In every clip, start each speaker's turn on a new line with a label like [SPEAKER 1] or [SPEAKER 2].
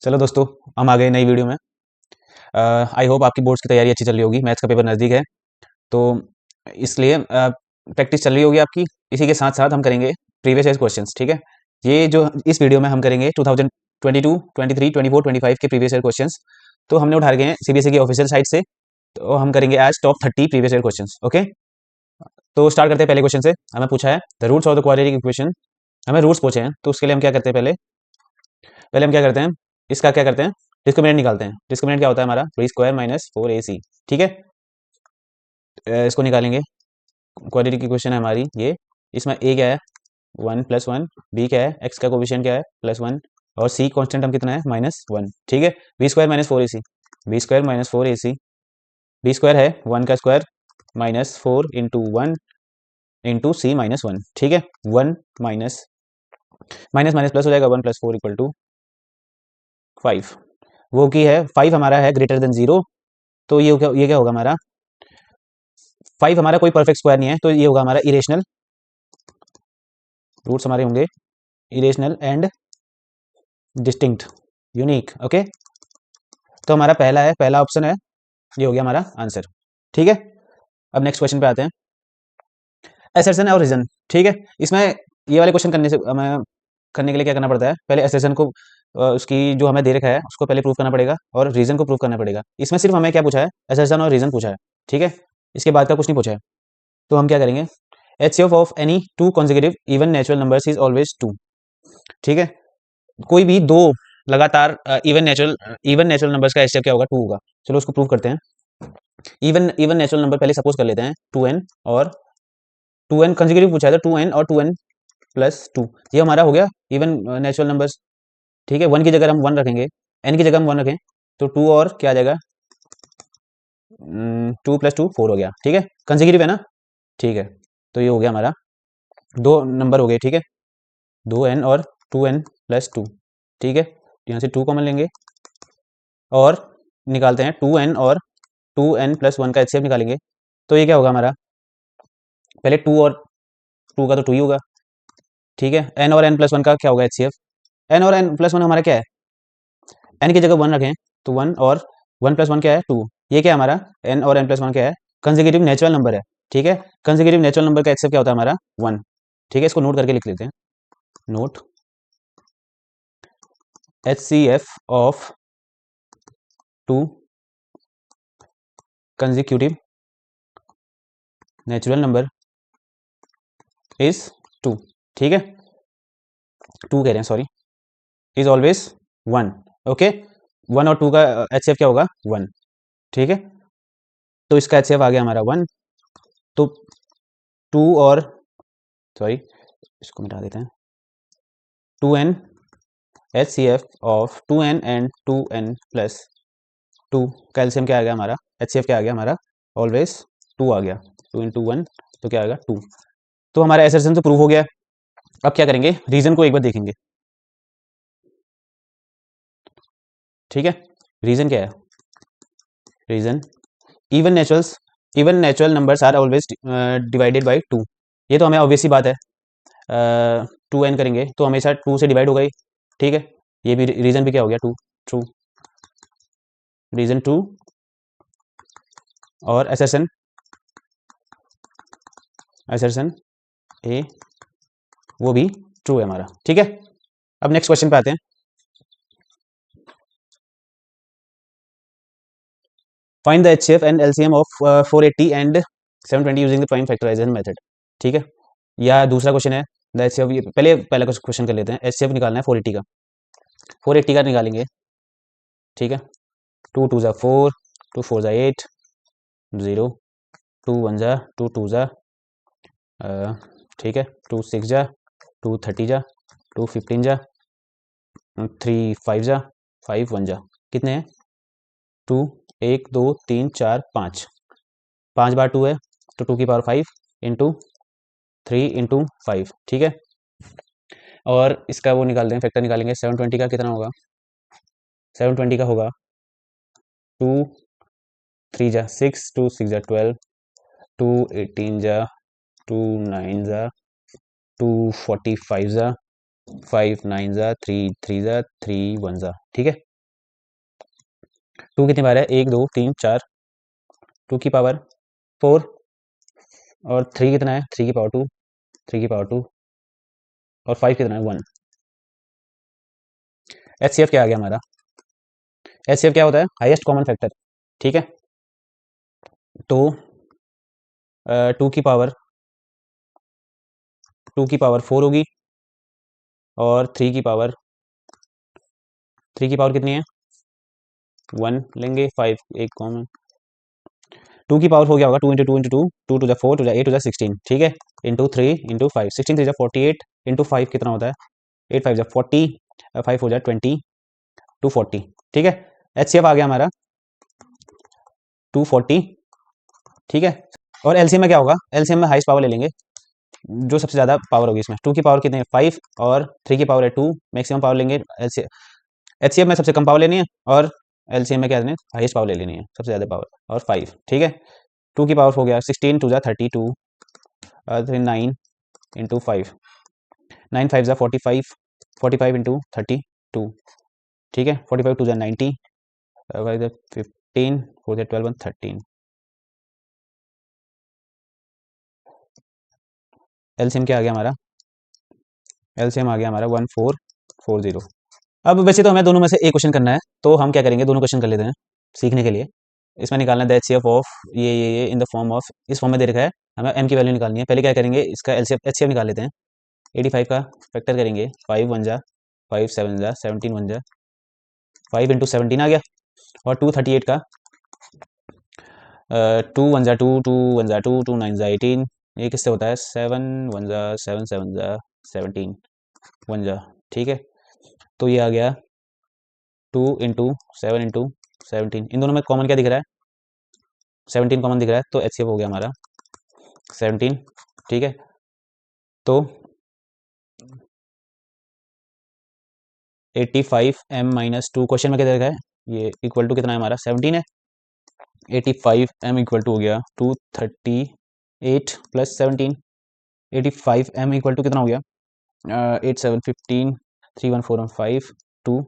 [SPEAKER 1] चलो दोस्तों, हम आ गए नई वीडियो में। आई होप आपकी बोर्ड्स की तैयारी अच्छी चल रही होगी। मैथ्स का पेपर नज़दीक है, तो इसलिए प्रैक्टिस चल रही होगी आपकी। इसी के साथ साथ हम करेंगे प्रीवियस ईयर क्वेश्चंस। ठीक है, ये जो इस वीडियो में हम करेंगे 2022, 23, 24, 25 के प्रीवियस ईयर क्वेश्चंस। तो हमने उठा रखे हैं सीबीएसई की ऑफिशियल साइट से। तो हम करेंगे आज top 30 previous year questions. Okay, तो स्टार्ट करते हैं पहले क्वेश्चन से। हमें पूछा है the roots of the quadratic equation. हमें रूट्स पूछे हैं, तो उसके लिए हम क्या करते हैं, पहले पहले हम क्या करते हैं, इसका क्या करते हैं, डिस्क्रिमिनेंट निकालते हैं। डिस्क्रिमिनेंट क्या होता है हमारा, 3² माइनस 4ac। ठीक है, इसको निकालेंगे। क्वाड्रेटिक इक्वेशन है हमारी ये। इसमें ए क्या है, 1+1। बी क्या है, एक्स का कोफिशिएंट क्या है, +1। और सी कांस्टेंट हम कितना है, -1। ठीक है, B square minus 4ac। B square minus 4ac, B square है 1 का square minus 4 into 1 into C -1। ठीक है, 1 माइनस माइनस माइनस प्लस हो जाएगा, 1+4 = 5। वो की है 5 हमारा है ग्रेटर देन 0। तो ये क्या होगा हमारा, 5 हमारा कोई परफेक्ट स्क्वायर नहीं है, तो ये होगा हमारा इरेशनल। रूट्स हमारे होंगे irrational and distinct, unique. Okay, तो हमारा पहला ऑप्शन है, ये हो गया हमारा आंसर। ठीक है, अब नेक्स्ट क्वेश्चन पे आते हैं, एसर्शन और रीजन। ठीक है, इसमें ये वाले क्वेश्चन करने से हमें करने के लिए क्या करना पड़ता है, पहले एसर्शन को उसकी जो हमें दे रखा है उसको पहले प्रूव करना पड़ेगा, और रीजन को प्रूव करना पड़ेगा। इसमें सिर्फ हमें क्या पूछा है, एसर्शन और रीजन पूछा है। ठीक है, इसके बाद का कुछ नहीं पूछा है। तो हम क्या करेंगे, HCF of any two consecutive even natural numbers is always 2। ठीक है, कोई भी दो लगातार इवन नेचुरल नंबर्स का HCF क्या होगा, 2 होगा। चलो उसको प्रूव करते हैं। इवन इवन नेचुरल नंबर पहले सपोज कर लेते हैं 2n, और 2n कंसेक्यूटिव पूछा है, तो 2n और 2n+2, ये हमारा हो गया इवन नेचुरल नंबर्स। ठीक है, 1 की जगह हम 1 रखेंगे, n की जगह हम 1 रखें, तो 2 और क्या आ जाएगा, 2+2 4 हो गया। ठीक है, कंसेक्यूटिव है ना। ठीक है, तो ये हो गया हमारा दो नंबर हो गए। ठीक है, 2n और 2n+2। ठीक है, यहाँ से 2 कॉमन लेंगे और निकालते हैं 2n और 2n+1 का HCF निकालेंगे। तो ये क्या होगा हमारा, पहले 2 और 2 का तो 2 ही होगा। ठीक है, n और n+1 का क्या होगा HCF, n और n+1 हमारा क्या है, n की जगह 1 रखें, तो 1 और 1+1 क्या है, 2। ये क्या है हमारा, n और n+1 क्या है, कंसेक्यूटिव नेचुरल नंबर है। ठीक है, कंसेक्यूटिव नेचुरल नंबर का HCF क्या होता है हमारा, 1। ठीक है, इसको नोट करके लिख लेते हैं, note HCF of to consecutive natural number is 2। ठीक है, 2 कह रहे हैं, सॉरी, इज ऑलवेज 1। ओके, 1 और 2 का HCF क्या होगा, 1। ठीक है, तो इसका HCF आ गया हमारा 1। तो 2 और, सॉरी, इसको मिटा देते हैं, 2n HCF of 2n and 2n+2 का LCM क्या आ गया हमारा, HCF क्या आ गया हमारा, ऑलवेज 2 आ गया। 2 इंटू 1 तो क्या आएगा, 2। तो हमारा एसर्शन तो प्रूव हो गया। अब क्या करेंगे, रीजन को एक बार देखेंगे। ठीक है, रीजन क्या है, reason even natural numbers are always divided by 2। ये तो हमें ऑब्वियस सी बात है, 2n करेंगे तो हमेशा 2 से डिवाइड होगा ही। ठीक है, ये भी रीजन भी क्या हो गया, 2, ट्रू, रीजन 2। और एसर्शन एसर्शन ए, वो भी ट्रू है हमारा। ठीक है, अब नेक्स्ट क्वेश्चन पे आते हैं। Find the HCF and LCM of 480 and 720 using the prime factorisation method. ठीक है, या दूसरा क्वेश्चन है द HCF, पहला क्वेश्चन कर लेते हैं। HCF निकालना है 480 का, 480 का निकालेंगे। ठीक है, 2 2 ज़ा 4, 2 4 ज़ा 8, 0, 2 1 ज़ा 2 2 ज़ा, ठीक है, 2 6 ज़ा 2 30 ज़ा 2 15 ज़ा 3 5 ज़ा 5 1 ज़ा, कितने हैं, 2 1 2 3 4 5, 5 बार 2 है, तो 2 की पावर 5 इंटू 3 इंटू 5। ठीक है, और इसका वो निकाल दें, फैक्टर निकालेंगे। 720 का कितना होगा, 720 का होगा 2 3 जा 6, 2 6 जा 12, 2 18 जा 2 9 जा 2 45 जा 5 9 जा 3 3 जा 3 1 जा। ठीक है, टू कितनी बार है, 1 2 3 4, 2 की पावर 4, और 3 कितना है, 3 की पावर 2, 3 की पावर 2, और 5 कितना है, 1। HCF क्या आ गया हमारा, HCF क्या होता है, हाईएस्ट कॉमन फैक्टर, ठीक है। तो टू की पावर 4 होगी, और 3 की पावर कितनी है, 1 लेंगे, 5 एक कॉमन, 2 की पावर हो गया होगा, 2 × 2 × 2, 2 2 4, 2 8 16, ठीक है, × 3 × 5, 16 3 48, × 5 कितना होता है, 8 5 40, 5 हो जाए 20, 240, ठीक है। HCF आ गया हमारा 240, ठीक है। और एलसीएम में क्या होगा, एलसीएम में हाईएस्ट पावर ले लेंगे, जो सबसे ज़्यादा पावर होगी इसमें, 2 की पावर कितनी है, 5, और 3 की पावर है 2, मैक्सिमम पावर लेंगे। HCF में सबसे कम पावर लेनी है, और एलसीएम में क्या लेनी है, हाईएस्ट पावर ले लेनी है, सबसे ज़्यादा पावर, और 5, ठीक है। 2 की पावर हो गया 16 2 32, 9 × 5, 9 5 45, 45 × 32, ठीक है, 45 2 90, 15 4 12 13। एलसीएम क्या आ गया हमारा, एलसीएम आ गया हमारा 1440। अब वैसे तो हमें दोनों में से एक क्वेश्चन करना है, तो हम क्या करेंगे, दोनों क्वेश्चन कर लेते हैं सीखने के लिए। इसमें निकालना है द HCF ऑफ ये इन द फॉर्म ऑफ, इस फॉर्म में दे रखा है, हमें m की वैल्यू निकालनी है। पहले क्या करेंगे, इसका HCF निकाल लेते हैं। 85 का फैक्टर करेंगे, 5 1 जा 5 7 जा 17 1 जा 5 × 17 आ गया, और 238 का 2 1 जा 2 2 1 जा 2 2 9 जा 18, ये किससे होता है, 7 1 जा 7 7 जा 17 1 जा, ठीक है। तो ये आ गया 2 × 7 × 17, इन दोनों में कॉमन क्या दिख रहा है, 17 कॉमन दिख रहा है, तो HCF हो गया हमारा 17, ठीक है। तो 85m - 2, क्वेश्चन में क्या दे रखा है, ये इक्वल टू कितना है हमारा, 17 है। 85m इक्वल टू हो गया 238 + 17, 85m इक्वल टू कितना हो गया, 8 7 15, 3 1 4 1 5, 2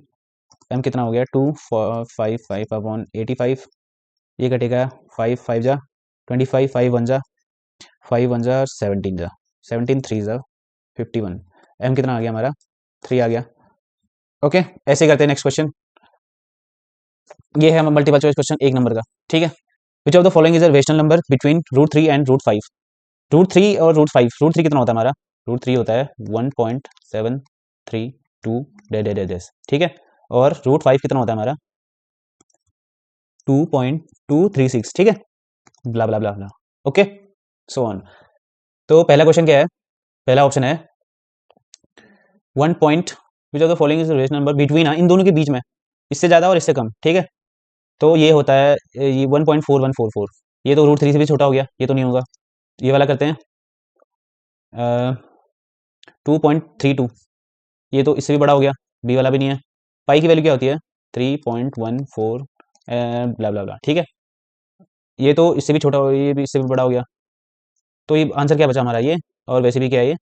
[SPEAKER 1] m कितना हो गया, 2 5 5 अपॉन 85, ये कटेगा 5 5 जा 25, 5 1 जा 5 1 जा 17 जा 17 3 जा 51, m कितना आ गया हमारा, 3 आ गया। ओके, ऐसे करते हैं नेक्स्ट क्वेश्चन। ये है मल्टीपल चॉइस क्वेश्चन 1 नंबर का, ठीक है। विच of the following is a rational number between √3 and √5। √3 और √5, √3 कितना होता है हमारा, √3 होता है 1.732 डैश, ठीक है। और √5 कितना होता है हमारा, 2.236, ठीक है, ब्ला ब्ला ब्ला ब्ला, ओके, सो ऑन। तो पहला क्वेश्चन क्या है, पहला ऑप्शन है 1 point, which of the following is rational number between, इन दोनों के बीच में, इससे ज़्यादा और इससे कम, ठीक है। तो ये होता है ये 1.4144, ये तो √3 से भी छोटा हो गया, ये तो नहीं होगा। ये वाला करते हैं 2.32, ये तो इससे भी बड़ा हो गया, बी वाला भी नहीं है। पाई की वैल्यू क्या होती है, 3.14 ब्ला ब्ला ब्ला, ठीक है। ये तो इससे भी छोटा हो, ये भी इससे भी बड़ा हो गया। तो ये आंसर क्या बचा हमारा, ये, और वैसे भी क्या है, ये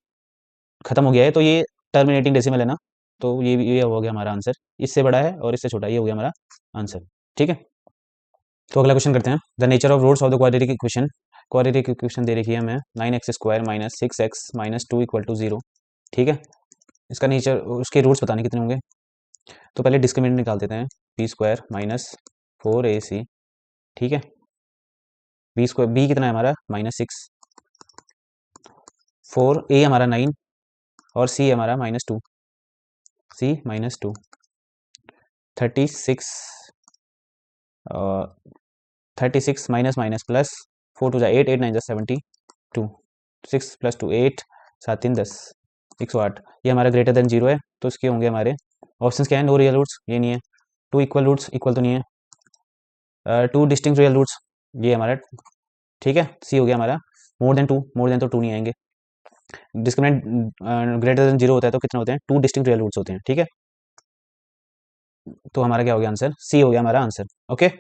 [SPEAKER 1] खत्म हो गया है, तो ये टर्मिनेटिंग डेसिमल है ना, तो ये हो गया हमारा आंसर, इससे बड़ा है और इससे छोटा, ये हो गया हमारा आंसर, ठीक है। तो अगला क्वेश्चन करते हैं, the nature of roots of the quadratic equation. Quadratic equation दे रखी है हमें 9x² - 6x - 2 = 0, ठीक है। इसका नेचर, उसके रूट्स बताने कितने होंगे। तो पहले डिस्क्रिमिनेंट निकाल देते हैं, b² - 4ac, ठीक है। b कितना है हमारा, -6, 4a हमारा 9, और c हमारा -2, c -2, 36, 36 माइनस माइनस प्लस 4 2 8, 8 9 72, 6 + 2 8, 7 3 10, 108, ये हमारा ग्रेटर देन 0 है, तो इसके होंगे हमारे ऑप्शंस क्या है, नो रियल रूट्स, ये नहीं है, 2 इक्वल रूट्स, इक्वल तो नहीं है, 2 डिस्टिंक्ट रियल रूट्स, ये हमारा, ठीक है। सी हो गया हमारा मोर देन 2, मोर देन तो 2 नहीं आएंगे। डिस्क्रिमिनेंट ग्रेटर देन 0 होता है तो कितने होते हैं, 2 डिस्टिंक्ट रियल रूट्स होते हैं, ठीक है। तो हमारा क्या हो गया आंसर, सी हो गया हमारा आंसर, ओके।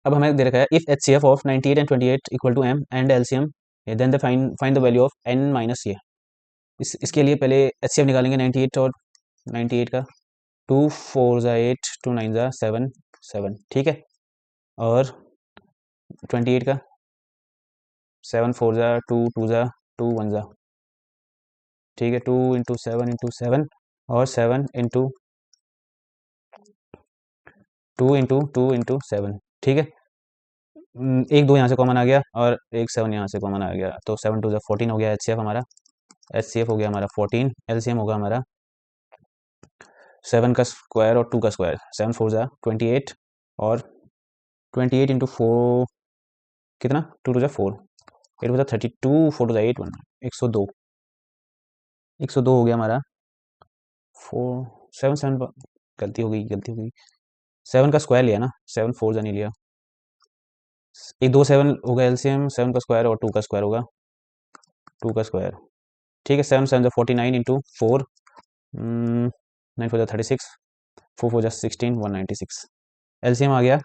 [SPEAKER 1] अब हमें दे रखा है if HCF of 98 and 28 equal to m and LCM, then the find the value of n - a। इसके लिए पहले HCF निकालेंगे 98 और 98 का, 2 4 8, 2 9 7, 7, ठीक है। और 28 का 7 4 ज़ा 2 2 ज़ा 2 1 ज़ा, ठीक है। 2 इंटू 7 और 7 इंटू 2 इंटू ठीक है। एक 2 यहाँ से कॉमन आ गया और एक 7 यहाँ से कॉमन आ गया, तो 7 2 ज़ा 14 हो गया HCF हमारा। HCF हो गया हमारा 14। LCM होगा हमारा 7 का स्क्वायर और 2 का स्क्वायर, 7 4 ज़ा 28 और 28 इंटू 4 कितना, 2 2 ज़ा 4, 8 4 ज़ा 32, 4 2 ज़ा 8 102, 102 हो गया हमारा। 4 7 7 गलती हो गई 7 का स्क्वायर लिया ना, 7 4 ज़ा नहीं लिया। एक 2 7 होगा LCM, 7 का स्क्वायर और 2 का स्क्वायर होगा, 2 का स्क्वायर, ठीक है। 7 7 ज़ा 49 इंटू 4, 9 4 ज़ा 36, 4 4 ज़ा 16, 196। LCM आ गया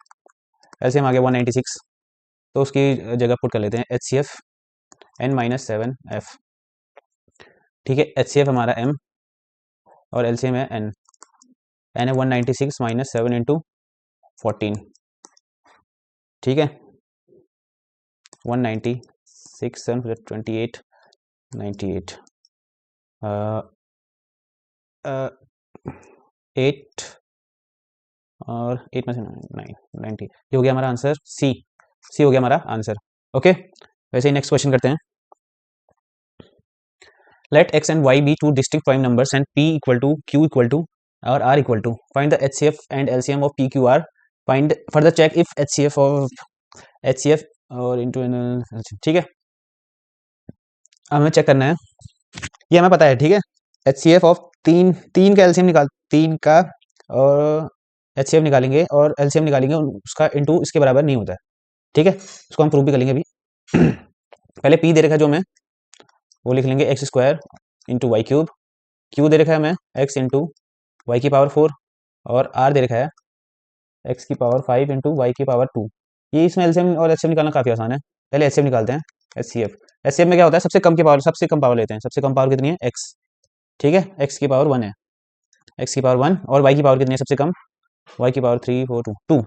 [SPEAKER 1] 196, तो उसकी जगह पुट कर लेते हैं HCF n-7f, ठीक है। HCF हमारा m और LCM है n है 196 माइनस 7 इंटू 14, ठीक है। 196 7 28 98 8 और 8 में से 9 90, ये हो गया हमारा आंसर। सी हो गया हमारा आंसर। ओके, वैसे ही नेक्स्ट क्वेश्चन करते हैं। Let x and y be two distinct prime numbers and p equal to q equal to or r equal to. Find the HCF and LCM of PQR. Find further check if HCF और into ठीक है। हमें check करना है, ये हमें पता है, ठीक है। HCF ऑफ तीन का LCM निकाल, 3 का और HCF निकालेंगे और LCM निकालेंगे, उसका इंटू इसके बराबर नहीं होता है, ठीक है। इसको हम प्रूव भी कर लेंगे अभी। पहले P दे रखा है जो हमें, वो लिख लेंगे x square into y cube. Q दे रखा है हमें एक्स इंटू वाई की पावर 4 और आर दे रखा है एक्स की पावर 5 इंटू वाई की पावर 2। ये इसमें एलसीएम और एचसीएफ निकालना काफ़ी आसान है। पहले एचसीएफ निकालते हैं, एचसीएफ में क्या होता है, सबसे कम पावर लेते हैं। सबसे कम पावर कितनी है, एक्स, ठीक है। एक्स की पावर 1 है, एक्स की पावर 1 और वाई की पावर कितनी है सबसे कम, वाई की पावर 3 4 2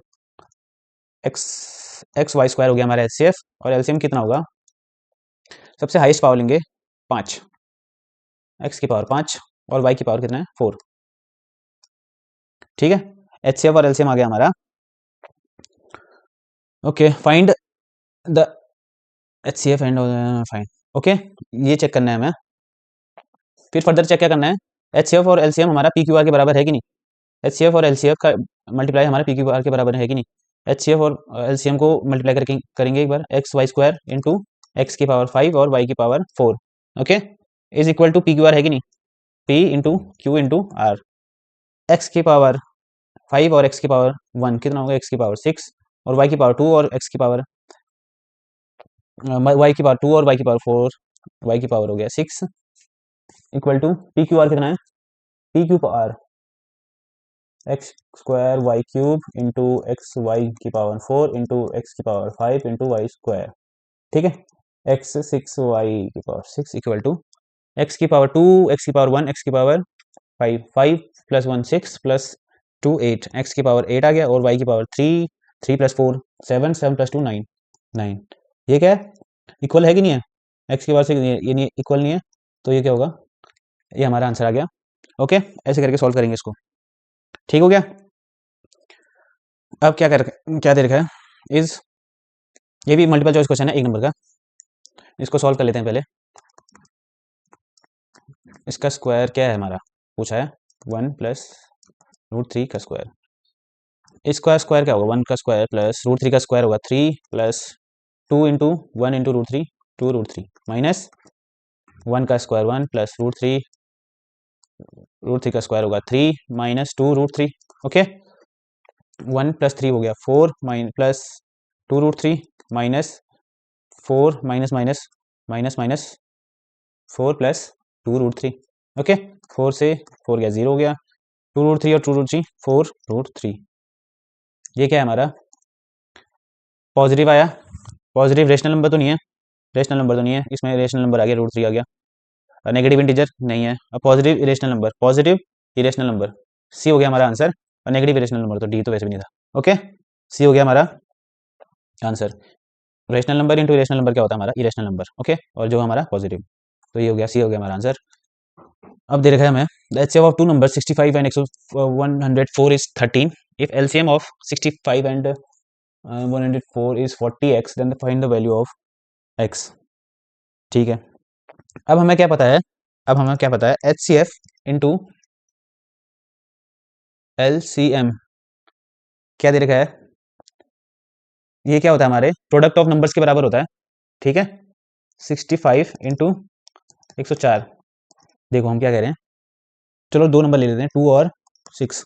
[SPEAKER 1] एक्स वाई स्क्वायर हो गया हमारा एचसीएफ। और एलसीएम कितना होगा, सबसे हाईएस्ट पावर लेंगे 5, एक्स की पावर 5 और वाई की पावर कितना है 4, ठीक है। HCF और LCM आ गया हमारा। Okay, find the HCF and find, okay, ये चेक करना है हमें। फिर फर्दर चेक क्या करना है, HCF और LCM हमारा PQR के बराबर है कि नहीं। HCF और LCF का मल्टीप्लाई हमारा PQR के बराबर है कि नहीं। HCF और LCM को मल्टीप्लाई करके करेंगे एक बार, x y square into x की पावर 5 और वाई की power 4, okay, is equal to PQR है कि नहीं, P into Q into R. X की पावर 5 और x की पावर 1 कितना होगा, x की पावर 6 और y की पावर 2 और x की पावर y की पावर 2 और y की पावर 4, y की पावर हो गया 6 equal to P Q R कितना है, P Q R X square Y cube into X Y की पावर 4 इंटू एक्स की पावर 5 इंटू वाई स्क्वायर, ठीक है। एक्स 6 वाई की पावर 6 इक्वल टू एक्स की पावर 2 एक्स की पावर 1 एक्स की पावर 5 5 प्लस 1 6 प्लस 2 8, एक्स की power 8 आ गया और वाई की पावर 3 3 प्लस 4 7 7 प्लस 2 9 9। ये क्या है, इक्वल है कि नहीं है, एक्स की पावर 6 ये नहीं इक्वल नहीं है, तो ये क्या होगा, ये हमारा आंसर आ गया। ओके, ऐसे करके सॉल्व करेंगे इसको, ठीक हो गया। अब क्या दे रखा है इज, ये भी मल्टीपल चॉइस क्वेश्चन है 1 नंबर का, इसको सॉल्व कर लेते हैं पहले। इसका स्क्वायर क्या है हमारा, पूछा है 1 प्लस √3 का स्क्वायर। इसका स्क्वायर क्या होगा, 1 का स्क्वायर प्लस √3 का स्क्वायर होगा 3 प्लस 2 इंटू 1 इंटू √3 2 √3 माइनस 1 का स्क्वायर 1 प्लस √3 का स्क्वायर होगा 3 माइनस 2 √3, ओके। 1 प्लस 3 हो गया 4 plus 2 √3 minus 4 minus minus minus minus 4 plus 2 √3, okay. 4 से 4 गया 0 हो गया, 2 √3 और 2 √3 4 √3। ये क्या है हमारा, पॉजिटिव आया, पॉजिटिव रेशनल नंबर तो नहीं है, रेशनल नंबर तो नहीं है, इसमें रेशनल नंबर आ गया √3 आ गया, और नेगेटिव इंटीजर नहीं है, और positive irrational number, positive irrational number C हो गया हमारा आंसर, और नेगेटिव इरेशनल नंबर तो डी तो वैसे भी नहीं था, ओके, सी हो गया हमारा answer. Rational number into irrational number क्या होता है हमारा? Irrational number. ओके, और जो हमारा पॉजिटिव, तो ये हो गया, सी हो गया हमारा आंसर। अब दे रखा है हमें the HCF of two number 65 and 104 is 13 if LCM of 65 and 104 is 40x then find the value of x। ठीक है, अब हमें क्या पता है? अब हमें क्या पता है? एचसीएफ इंटू एलसीएम क्या दे रखा है? ये क्या होता है? हमारे प्रोडक्ट ऑफ नंबर्स के बराबर होता है। ठीक है, 65 इंटू 104। देखो हम क्या कह रहे हैं, चलो दो नंबर ले लेते हैं, 2 और 6।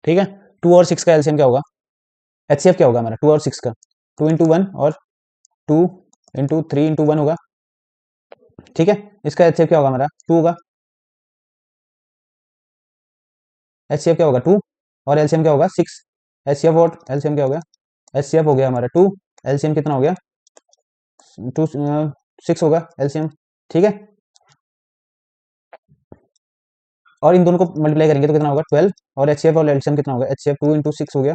[SPEAKER 1] ठीक है, 2 और 6 का एलसीएम क्या होगा? एचसीएफ क्या होगा हमारा 2 और 6 का? 2 इंटू 1 और 2 इंटू 3 इंटू 1 होगा। ठीक है, इसका एचसीएफ क्या होगा हमारा? 2 होगा। एचसीएफ क्या होगा? 2 और एलसीएम क्या होगा? 6। एचसीएफ और एलसीएम क्या हो गया? एचसीएफ हो गया हमारा 2, एलसीएम कितना हो गया? 2 6 होगा एलसीएम। ठीक है, और इन दोनों को मल्टीप्लाई करेंगे तो कितना होगा? 12। और एचसीएफ और एलसीएम कितना होगा? एचसीएफ 2 इंटू 6 हो गया,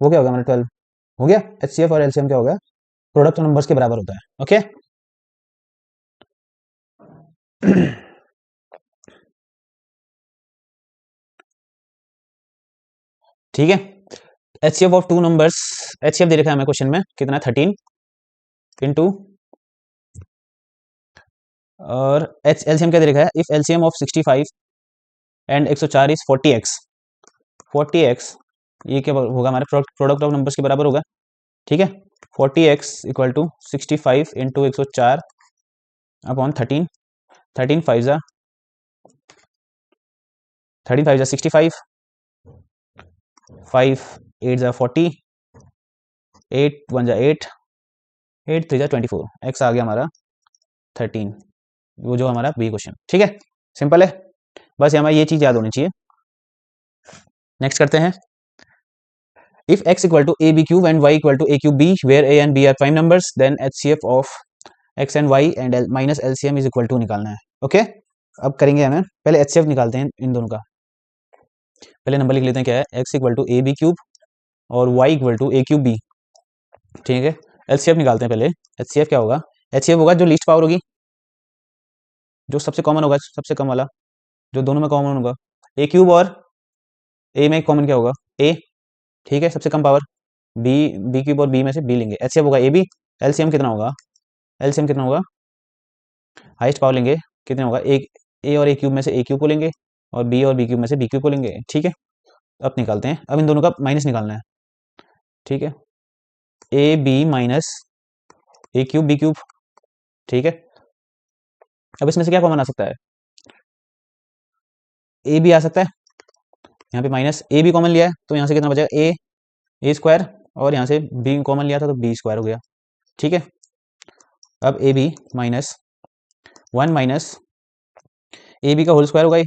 [SPEAKER 1] वो क्या होगा हमारा? 12 हो गया। एचसीएफ और एलसीएम क्या होगा? प्रोडक्ट नंबर्स के बराबर होता है। ओके ठीक है, HCF of two numbers, HCF दे रखा है हमें क्वेश्चन में कितना? 13 इंटू, और एच एलसीएम क्या दे रखा है? If LCM of 65 and 104 is 40x। 40x ये क्या होगा? हमारे प्रोडक्ट ऑफ नंबर्स के बराबर होगा। ठीक है, 40x equal to 65 into 104 upon 13। 13 5 जा 65, 5 8 जा 40, 8 1 जा 8, 8 3 जा 24, x आ गया हमारा 13, वो जो हमारा बी क्वेश्चन। ठीक है, सिंपल है, बस हमें ये चीज़ याद होनी चाहिए। नेक्स्ट करते हैं, if x equal to A B cube and y equal to A cube B where a and b are prime numbers then HCF of x and y and minus LCM is equal to निकालना है। Okay, अब करेंगे हमें, पहले HCF निकालते हैं इन दोनों का। पहले नंबर लिख लेते हैं, क्या है? x equal to A B cube और y equal to A cube B. ठीक है, एचसीएफ निकालते हैं पहले। एचसीएफ क्या होगा? एचसीएफ होगा जो लीस्ट पावर होगी, जो सबसे कॉमन होगा, सबसे कम वाला, जो दोनों में कॉमन होगा। ए क्यूब और ए में कॉमन क्या होगा? ए। ठीक है, सबसे कम पावर बी, बी क्यूब और बी में से बी लेंगे, एचसीएफ होगा ए बी। एलसीएम कितना होगा? एलसीएम कितना होगा? हाईएस्ट पावर लेंगे, कितना होगा? एक ए और ए क्यूब में से ए क्यूब को लेंगे और बी और बी क्यूब में से बी क्यूब को लेंगे। ठीक है, अब निकालते हैं, अब इन दोनों का माइनस निकालना है। ठीक है, A B minus A cube B cube. ठीक है, अब इसमें से क्या कॉमन आ सकता है? ए बी आ सकता है, यहाँ पे माइनस ए बी कॉमन लिया है तो यहाँ से कितना बचेगा? ए स्क्वायर, और यहाँ से बी कॉमन लिया था तो बी स्क्वायर हो गया। ठीक है, अब ए बी माइनस 1 माइनस ए बी का होल स्क्वायर होगा ये।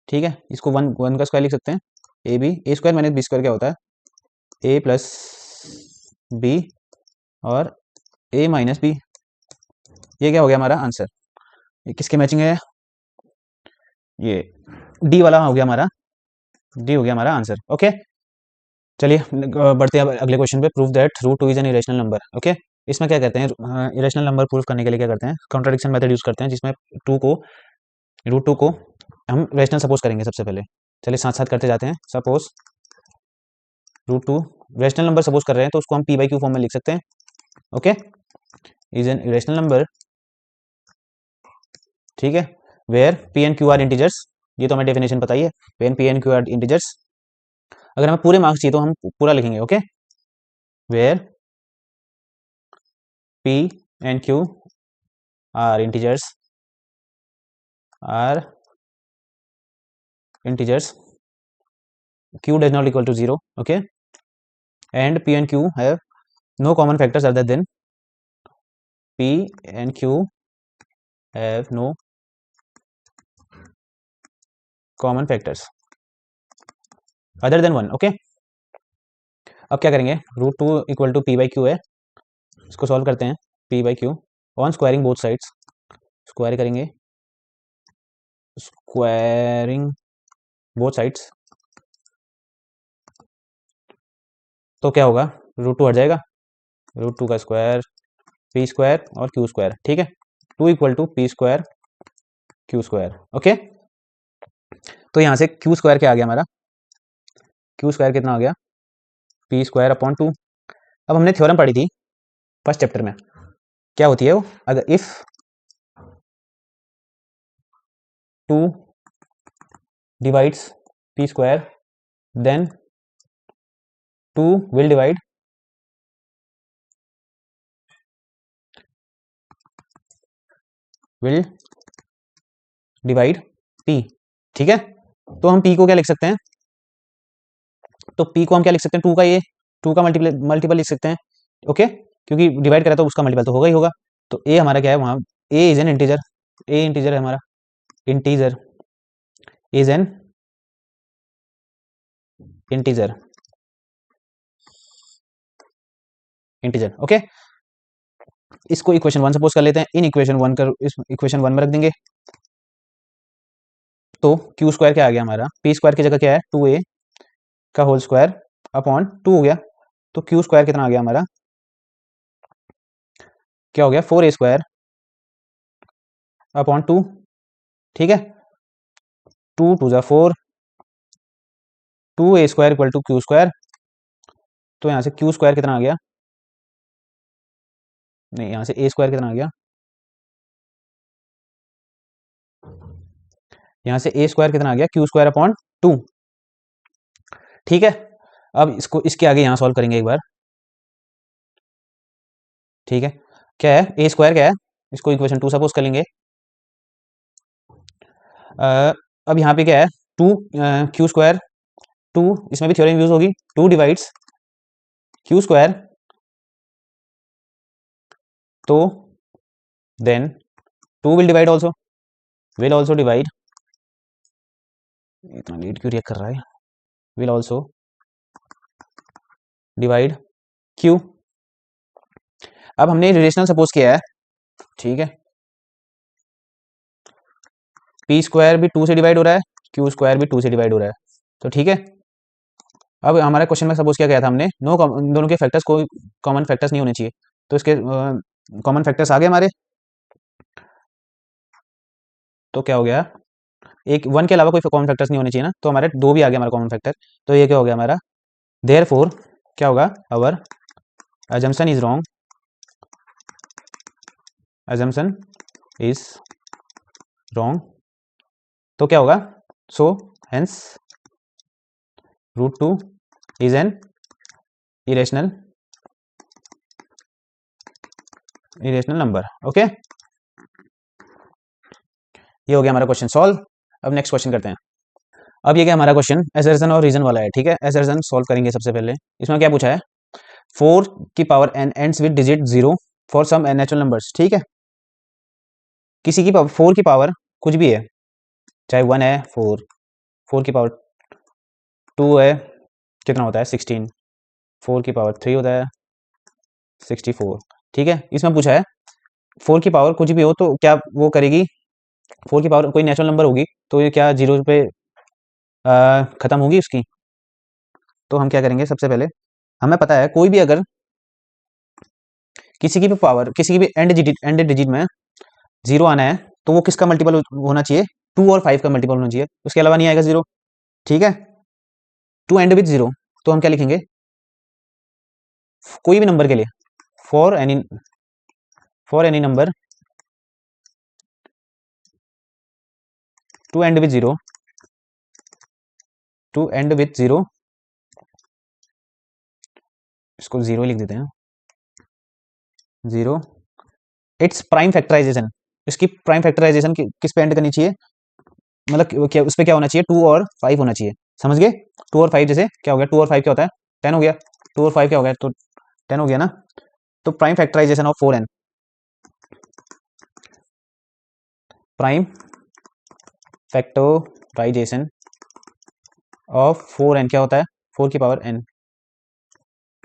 [SPEAKER 1] ठीक है, इसको 1 का स्क्वायर लिख सकते हैं। A B, A square minus B square क्या होता है? ए प्लस बी और ए माइनस बी। ये क्या हो गया हमारा आंसर? ये किसके मैचिंग है? ये डी वाला हो गया हमारा, डी हो गया हमारा आंसर। ओके, चलिए बढ़ते हैं अगले क्वेश्चन पे। Prove that root two is an irrational number. Okay, इसमें क्या कहते हैं? इरेशनल नंबर प्रूव करने के लिए क्या करते हैं? कॉन्ट्रडिक्शन मेथड यूज करते हैं, जिसमें रूट टू को हम रेशनल सपोज करेंगे सबसे पहले। चलिए साथ साथ करते जाते हैं। Suppose root two rational number suppose कर रहे हैं तो उसको हम पी बाई क्यू फॉर्म में लिख सकते हैं। Okay, is an irrational number. ठीक है, where P and Q are integers, ये तो हमें डेफिनेशन पता ही है। When P and Q are integers, अगर हमें पूरे मार्क्स चाहिए तो हम पूरा लिखेंगे। Okay, where P and Q are integers are integers, q does not equal to 0, okay, and p and q have no common factors other than p and q have no common factors other than 1। okay, अब क्या करेंगे? Root two equal to P by Q है, इसको solve करते हैं। P by Q on squaring both sides, square करेंगे, squaring both sides, तो क्या होगा, √2 हट जाएगा, √2 का स्क्वायर पी स्क्वायर और क्यू स्क्वायर, ठीक है, 2 equal to P square Q square. Okay, तो यहाँ से क्यू स्क्वायर क्या आ गया हमारा, क्यू स्क्वायर कितना आ गया, पी स्क्वायर अपॉन 2। अब हमने थ्योरम पढ़ी थी फर्स्ट चैप्टर में, क्या होती है वो, अगर if 2 divides P square then 2 will divide P, ठीक है। तो हम पी को क्या लिख सकते हैं, तो पी को हम क्या लिख सकते हैं, 2 का ये 2 का मल्टीपल लिख सकते हैं, ओके, क्योंकि डिवाइड करा तो उसका मल्टीपल तो होगा ही होगा। तो ए हमारा क्या है वहाँ, a is an integer, a integer है हमारा, integer is an integer, integer, okay. इसको इक्वेशन 1 सपोज कर लेते हैं, इन इक्वेशन 1 कर इस इक्वेशन 1 में रख देंगे, तो क्यू स्क्वायर क्या आ गया हमारा, पी स्क्वायर की जगह क्या है 2a का होल स्क्वायर अपॉन 2 हो गया, तो क्यू स्क्वायर कितना आ गया हमारा, क्या हो गया 4a स्क्वायर अपॉन 2, ठीक है, 2 2 जा 4, 2a square equal to Q square. तो यहाँ से क्यू स्क्वायर कितना आ गया, नहीं यहाँ से a स्क्वायर कितना आ गया, यहाँ से a स्क्वायर कितना आ गया, क्यू स्क्वायर अपॉन 2, ठीक है। अब इसको इसके आगे यहाँ सॉल्व करेंगे एक बार, ठीक है, क्या है a स्क्वायर क्या है, इसको इक्वेशन 2 सपोज कर लेंगे। अब यहाँ पे क्या है 2 क्यू स्क्वायर 2, इसमें भी थ्योरम यूज होगी, 2 डिवाइड्स क्यू स्क्वायर, तो then 2 will divide also, will also divide, इतना लेट क्यों रिएक्ट कर रहा है, विल ऑल्सो डिवाइड क्यू। अब हमने रिलेशनल सपोज किया है, ठीक है, पी स्क्वायर भी 2 से डिवाइड हो रहा है, क्यू स्क्वायर भी 2 से डिवाइड हो रहा है, तो ठीक है। अब हमारे क्वेश्चन में सपोज क्या गया था हमने, नो दोनों के फैक्टर्स कोई कॉमन फैक्टर्स नहीं होने चाहिए, तो इसके कॉमन फैक्टर्स आ गए हमारे, तो क्या हो गया, एक 1 के अलावा कोई कॉमन फैक्टर्स नहीं होने चाहिए ना, तो हमारे 2 भी आ गया हमारा कॉमन फैक्टर, तो ये क्या हो गया हमारा, देयरफॉर क्या होगा, अवर assumption is wrong, assumption is wrong, तो क्या होगा, so hence √2 is an irrational number, okay. ये हो गया हमारा क्वेश्चन सॉल्व। अब नेक्स्ट क्वेश्चन करते हैं। अब ये क्या हमारा क्वेश्चन एसर्शन और रीजन वाला है, ठीक है, एसर्शन सॉल्व करेंगे सबसे पहले। इसमें क्या पूछा है, 4 की power n ends with digit 0 for some natural numbers, ठीक है, किसी की पावर 4 की पावर कुछ भी है, चाहे 1 है 4, 4 की पावर 2 है, कितना होता है 16, 4 की पावर 3 होता है 64, ठीक है। इसमें पूछा है 4 की पावर कुछ भी हो तो क्या वो करेगी, 4 की पावर कोई नेचुरल नंबर होगी तो ये क्या 0 पे खत्म होगी उसकी। तो हम क्या करेंगे, सबसे पहले हमें पता है कोई भी अगर किसी की भी पावर किसी की भी एंड डिजिट में 0 आना है तो वो किसका मल्टीपल होना चाहिए, 2 और 5 का मल्टीपल होना चाहिए, उसके अलावा नहीं आएगा 0, ठीक है। टू एंड विथ 0, तो हम क्या लिखेंगे, कोई भी नंबर के लिए, for any number to end with 0, to end with 0, इसको 0 लिख देते हैं, 0, इट्स प्राइम फैक्टराइजेशन, इसकी प्राइम फैक्टराइजेशन किस पे एंड करनी चाहिए, मतलब क्या उस पर क्या होना चाहिए, 2 और 5 होना चाहिए, समझ गए। 2 और 5 जैसे क्या हो गया, 2 और 5 क्या होता है 10 हो गया, 2 और 5 क्या हो गया, तो 10 हो गया ना। तो prime factorisation of 4n, prime factorisation of 4n क्या होता है, 4 की पावर n,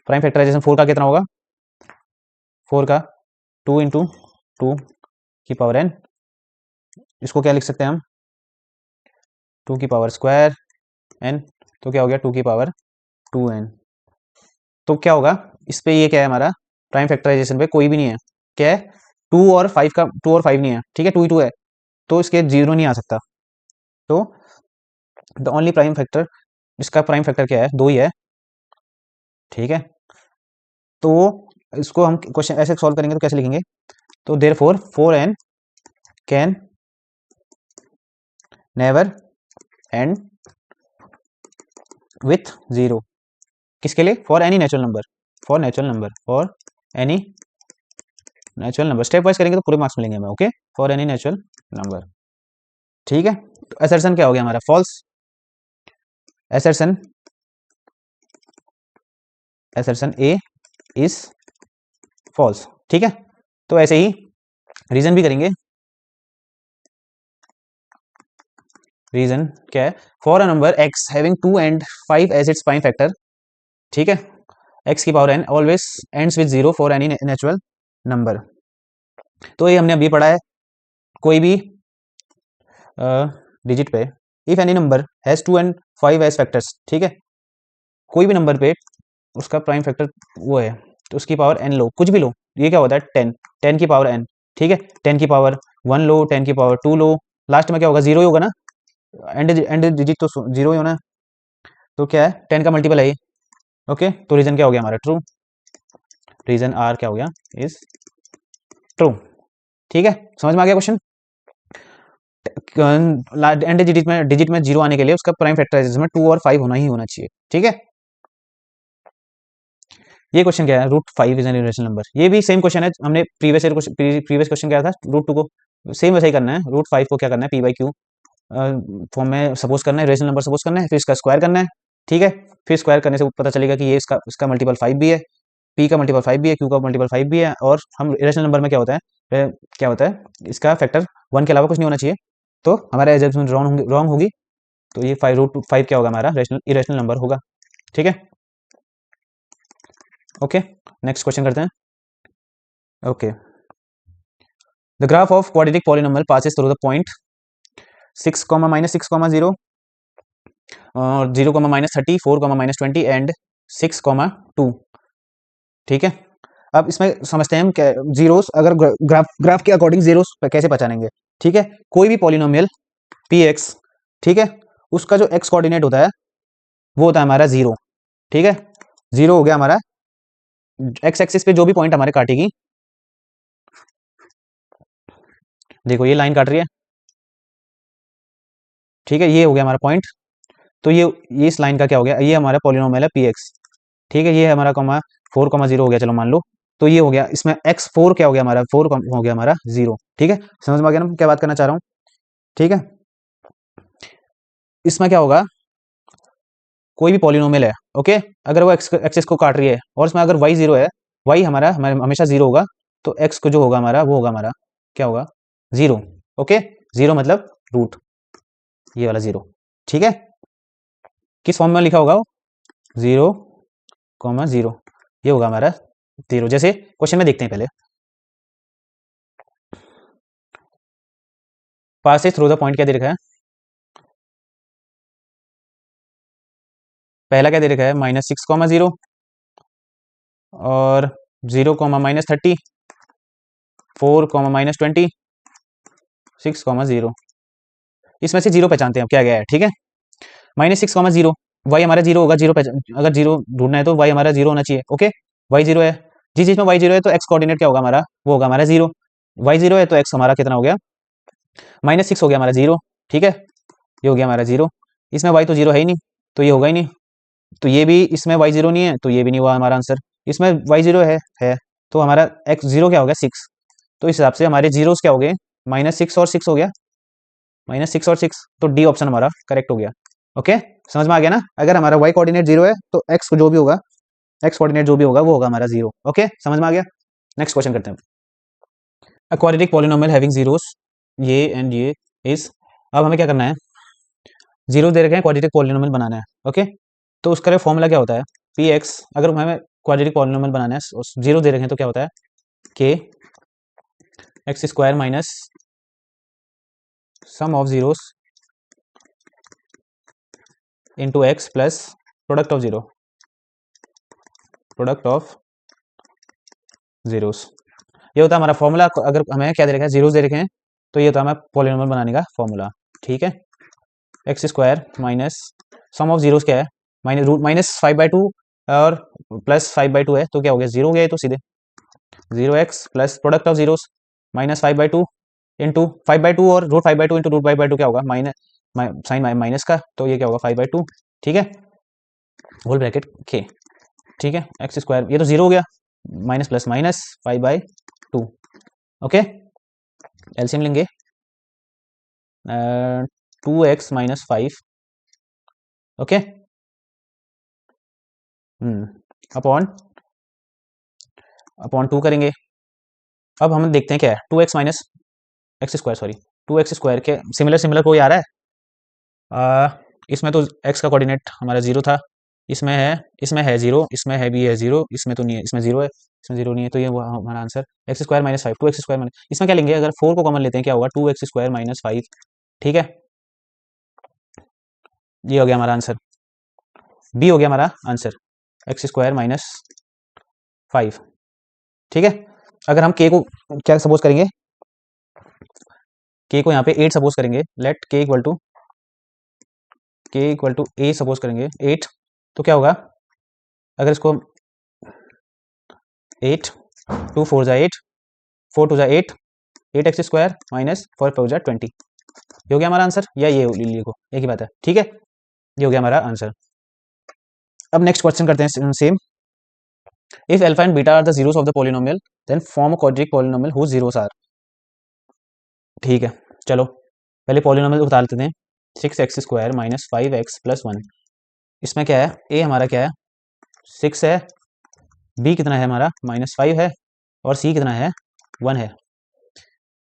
[SPEAKER 1] प्राइम फैक्टराइजेशन 4 का कितना होगा, 4 का 2 इंटू 2 की पावर n, इसको क्या लिख सकते हैं हम, 2 की पावर स्क्वायर n, तो क्या हो गया 2 की पावर 2n, तो क्या होगा इस पे, ये क्या है हमारा प्राइम फैक्टराइजेशन पे कोई भी नहीं है, क्या है 2 और 5 नहीं है, ठीक है 2 ही 2 है, तो इसके 0 नहीं आ सकता। तो द ओनली प्राइम फैक्टर, इसका प्राइम फैक्टर क्या है, 2 ही है, ठीक है। तो इसको हम क्वेश्चन ऐसे सॉल्व करेंगे तो कैसे लिखेंगे, तो therefore 4n can never end with 0, किसके लिए, for any natural number, for any natural number, step wise करेंगे तो पूरे मार्क्स मिलेंगे हमें, okay, for any natural number, ठीक है। तो असर्शन क्या हो गया हमारा, false, assertion assertion A is false, ठीक है। तो ऐसे ही रीजन भी करेंगे, रीजन क्या है, for a number x having 2 and 5 as its prime factor, ठीक है, x की power n always ends with 0 for any natural number. तो ये हमने अभी पढ़ा है, कोई भी डिजिट पे if any number has 2 and 5 as factors, ठीक है, कोई भी नंबर पे उसका प्राइम फैक्टर वो है, तो उसकी पावर n लो, कुछ भी लो, ये क्या होता है 10, 10 की पावर n, ठीक है, 10 की पावर 1 लो, 10 की पावर 2 लो, लास्ट में क्या होगा 0 ही होगा ना, एंड डिजिट तो 0 ही होना है, तो क्या है 10 का मल्टीपल है ये, ओके। तो रीजन क्या हो गया हमारा, ट्रू, रीजन आर क्या हो गया, इज ट्रू, ठीक है। समझ में आ गया क्वेश्चन, एंड डिजिट में 0 आने के लिए उसका प्राइम फैक्टराइजेशन में 2 और 5 होना ही होना चाहिए, ठीक है। ये क्वेश्चन क्या है, √5 इज एन इरेशनल नंबर, ये भी सेम क्वेश्चन है, हमने प्रीवियस क्वेश्चन क्या था, √2 को सेम वैसे ही करना है, √5 को क्या करना है p/q फॉर्म में सपोज करना है, रेशनल नंबर सपोज करना है, फिर इसका स्क्वायर करना है, ठीक है। फिर स्क्वायर करने से पता चलेगा कि ये इसका मल्टीपल 5 भी है, p का मल्टीपल 5 भी है, q का मल्टीपल 5 भी है, और हम रेशनल नंबर में क्या होता है, क्या होता है इसका फैक्टर 1 के अलावा कुछ नहीं होना चाहिए, तो हमारा एजम्पशन रॉन्ग होगी, तो ये 5 क्या होगा हमारा इरेशनल नंबर होगा, ठीक है, ओके। नेक्स्ट क्वेश्चन करते हैं, okay. The graph of quadratic polynomial passes through the point 6, -6, 0 और 0, -30, 4, -20 एंड 6, 2, ठीक है। अब इसमें समझते हैं हम क्या जीरोस, अगर ग्राफ के अकॉर्डिंग जीरोस कैसे पहचानेंगे, ठीक है। कोई भी पॉलिनोमियल पी एक्स, ठीक है, उसका जो एक्स कोऑर्डिनेट होता है वो होता है हमारा 0, ठीक है, 0 हो गया हमारा, एक्स एक्सिस पे जो भी पॉइंट हमारे काटेगी, देखो ये लाइन काट रही है, ठीक है, ये हो गया हमारा पॉइंट, तो ये इस लाइन का क्या हो गया, ये हमारा पॉलिनोमियल है पी एक्स, ठीक है, ये हमारा 4, 0 हो गया, चलो मान लो, तो ये हो गया, इसमें x4 क्या हो गया हमारा, 4 हो गया हमारा 0, ठीक है। समझ में आ गया ना क्या बात करना चाह रहा हूँ, ठीक है। इसमें क्या होगा, कोई भी पॉलिनोमियल है, ओके, अगर वो एक्सिस को काट रही है और इसमें अगर y 0 है, y हमारा हमेशा 0 होगा, तो x को जो होगा हमारा वो होगा हमारा क्या होगा 0, ओके, 0 मतलब रूट, ये वाला 0, ठीक है। किस फॉर्म में लिखा होगा वो 0, 0, ये होगा हमारा 0, जैसे क्वेश्चन में देखते हैं पहले, पासेस थ्रू द पॉइंट क्या दे रखा है, पहला क्या दे रखा है -6, 0 और 0, -30, 4, -20, 6, 0, इसमें से 0 पहचानते हैं अब क्या गया है, ठीक है। -6, 0, वाई हमारा 0 होगा, 0 अगर 0 ढूंढना है तो वाई हमारा 0 होना चाहिए, ओके, वाई 0 है, जिस चीज में वाई 0 है तो एक्स कोऑर्डिनेट क्या होगा हमारा, वो होगा हमारा 0, वाई 0 है तो एक्स हमारा कितना हो गया -6 हो गया हमारा 0, ठीक है, ये हो गया हमारा 0, इसमें वाई तो 0 है ही नहीं, तो ये होगा ही नहीं, तो ये भी इसमें वाई 0 नहीं है, तो ये भी नहीं हुआ हमारा आंसर, इसमें वाई 0 है, तो हमारा एक्स 0 क्या हो गया 6, तो इस हिसाब से हमारे जीरोस क्या हो गए -6 और 6 हो गया, -6 और 6, तो डी ऑप्शन हमारा करेक्ट हो गया, ओके। समझ में आ गया ना, अगर हमारा वाई कोऑर्डिनेट 0 है तो एक्स जो भी होगा, एक्स कोऑर्डिनेट जो भी होगा वो होगा हमारा 0, ओके, समझ में आ गया। नेक्स्ट क्वेश्चन करते हैं, अ क्वाड्रेटिक पॉलिनोमियल हैविंग जीरोस, ये एंड ये इज, अब हमें क्या करना है, जीरो दे रखे हैं, क्वाड्रेटिक पॉलिनोमियल बनाना है, ओके, तो उसका फॉर्मूला क्या होता है, पी एक्स, अगर हमें क्वाड्रेटिक पॉलिनोमियल बनाना है, जीरो दे रखे हैं तो क्या होता है, के x square minus sum of zeros into x plus product of zero, product of zeros. ये होता है हमारा फॉर्मूला। अगर हमें क्या दे रखा है, जीरोस दे रखे हैं, तो ये होता है हमें पॉलिनोमियल बनाने का फॉर्मूला। ठीक है, x square minus sum of zeros क्या है, माइनस रूट माइनस 5/2 और प्लस 5/2 है, तो क्या हो गया, जीरो हो गया, ये तो सीधे 0x plus product of zeros minus 5/2 into 5/2 और रूट 5/2 इंटू रूट 5/2 क्या होगा, माइनस साइन माइनस का, तो ये क्या होगा 5/2। ठीक है, होल ब्रैकेट के। ठीक है, एक्स स्क्वायर, ये तो जीरो हो गया, minus plus minus 5/2। Okay, LCM लेंगे 2x minus 5। Okay, upon upon 2 करेंगे। अब हम देखते हैं क्या है, 2x minus x square, sorry 2x square के सिमिलर सिमिलर कोई आ रहा है। इसमें तो x का कोऑर्डिनेट हमारा जीरो था, इसमें है जीरो, इसमें है भी है जीरो, इसमें तो नहीं है, इसमें जीरो है, इसमें जीरो नहीं है, तो ये वो हमारा answer x square minus 5, 2x square minus, इसमें क्या लेंगे, अगर 4 को कॉमन लेते हैं क्या होगा, 2x स्क्वायर माइनस 5। ठीक है, ये हो गया हमारा आंसर, बी हो गया हमारा आंसर, एक्स स्क्वायर माइनस 5। ठीक है, अगर हम के को क्या सपोज करेंगे, के को यहाँ पे 8 सपोज करेंगे, late k equal to A suppose करेंगे 8, तो क्या होगा, अगर इसको 8 2 4 जा 8, 4 2 जा 8, 8x स्क्वायर माइनस 4 4 जा 20, ये हो गया हमारा आंसर, या ये लिखो, एक ही बात है। ठीक है, ये हो गया हमारा आंसर। अब नेक्स्ट क्वेश्चन करते हैं same, if alpha and beta are the zeros of the polynomial then form a quadratic polynomial whose zeros are. ठीक है, चलो पहले पॉलिनोमियल उतार लेते हैं, 6x square minus 5x plus 1, इसमें क्या है, ए हमारा क्या है 6 है, बी कितना है हमारा -5 है, और सी कितना है 1 है।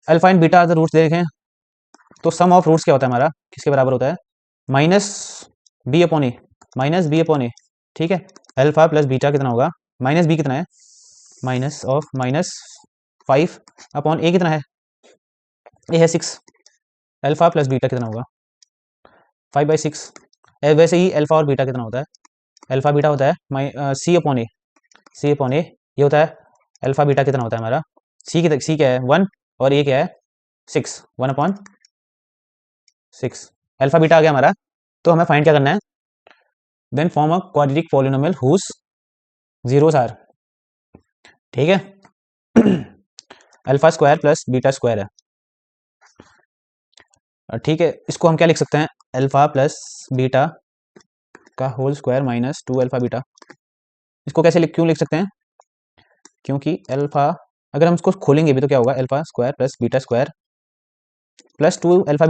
[SPEAKER 1] Alpha and beta are the roots देखें, तो सम ऑफ रूट्स क्या होता है हमारा, किसके बराबर होता है, माइनस बी अपॉन ए। ठीक है, अल्फा प्लस बीटा कितना होगा, माइनस बी कितना है, माइनस ऑफ -5 अपॉन ए कितना है, ए है 6, अल्फा प्लस बीटा कितना होगा 5/6। वैसे ही अल्फा और बीटा कितना होता है, अल्फा बीटा होता है सी अपॉन ए, ये होता है अल्फा बीटा कितना होता है हमारा, सी क्या है 1 और ए क्या है 6, 1/6, अल्फा बीटा आ गया हमारा। तो हमें फाइंड क्या करना है, then form a quadratic polynomial whose zeros are. ठीक है, alpha square plus beta square है, ठीक है, इसको हम क्या लिख सकते हैं, अल्फा प्लस बीटा का whole square minus 2 alpha beta. इसको कैसे क्यों लिख सकते हैं, क्योंकि अल्फा, अगर हम इसको खोलेंगे भी तो क्या होगा, alpha square plus beta square plus 2 alpha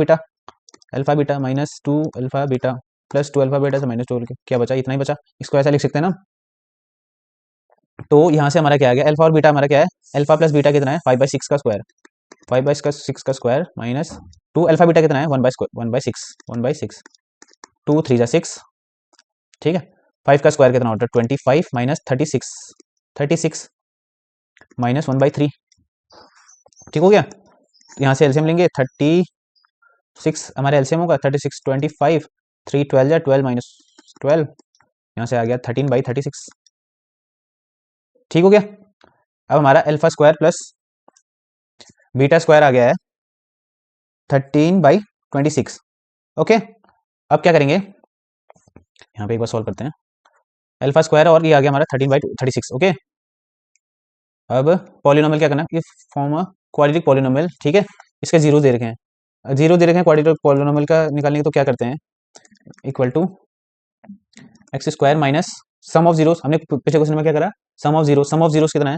[SPEAKER 1] beta minus 2 alpha beta plus 2 alpha beta से -2, क्या बचा, इतना ही बचा, इसको ऐसा लिख सकते हैं ना। तो यहाँ से हमारा क्या आ गया, अल्फा और बीटा हमारा क्या है, अल्फा प्लस बीटा कितना है 5/6 का स्क्वायर, 5/6 का स्क्वायर माइनस 2 अल्फा बीटा कितना है 1/6, 2 3 जा 6। ठीक है, 5 का स्क्वायर कितना होता है 25 माइनस 36 माइनस 1/3। ठीक हो गया, यहाँ से एलसीएम लेंगे 36, हमारे एलसीएम होगा 36 25, 3 12 या 12 माइनस 12, यहाँ से आ गया 13/36। ठीक हो गया, अब हमारा alpha square plus beta square आ गया है 13/26। ओके, अब क्या करेंगे, यहाँ पे एक बार सॉल्व करते हैं, अल्फा स्क्वायर और ये आ गया हमारा 13/36। ओके, अब पॉलिनोमियल क्या करना है, फॉर्म अ क्वाड्रेटिक पॉलिनोमियल। ठीक है, इसके जीरो दे रखे हैं, क्वाड्रेटिक पॉलिनोमियल का निकालने के, तो क्या करते हैं, equal to x square minus sum of zeros, हमने पिछले क्वेश्चन में क्या करा, सम ऑफ जीरोस कितना है,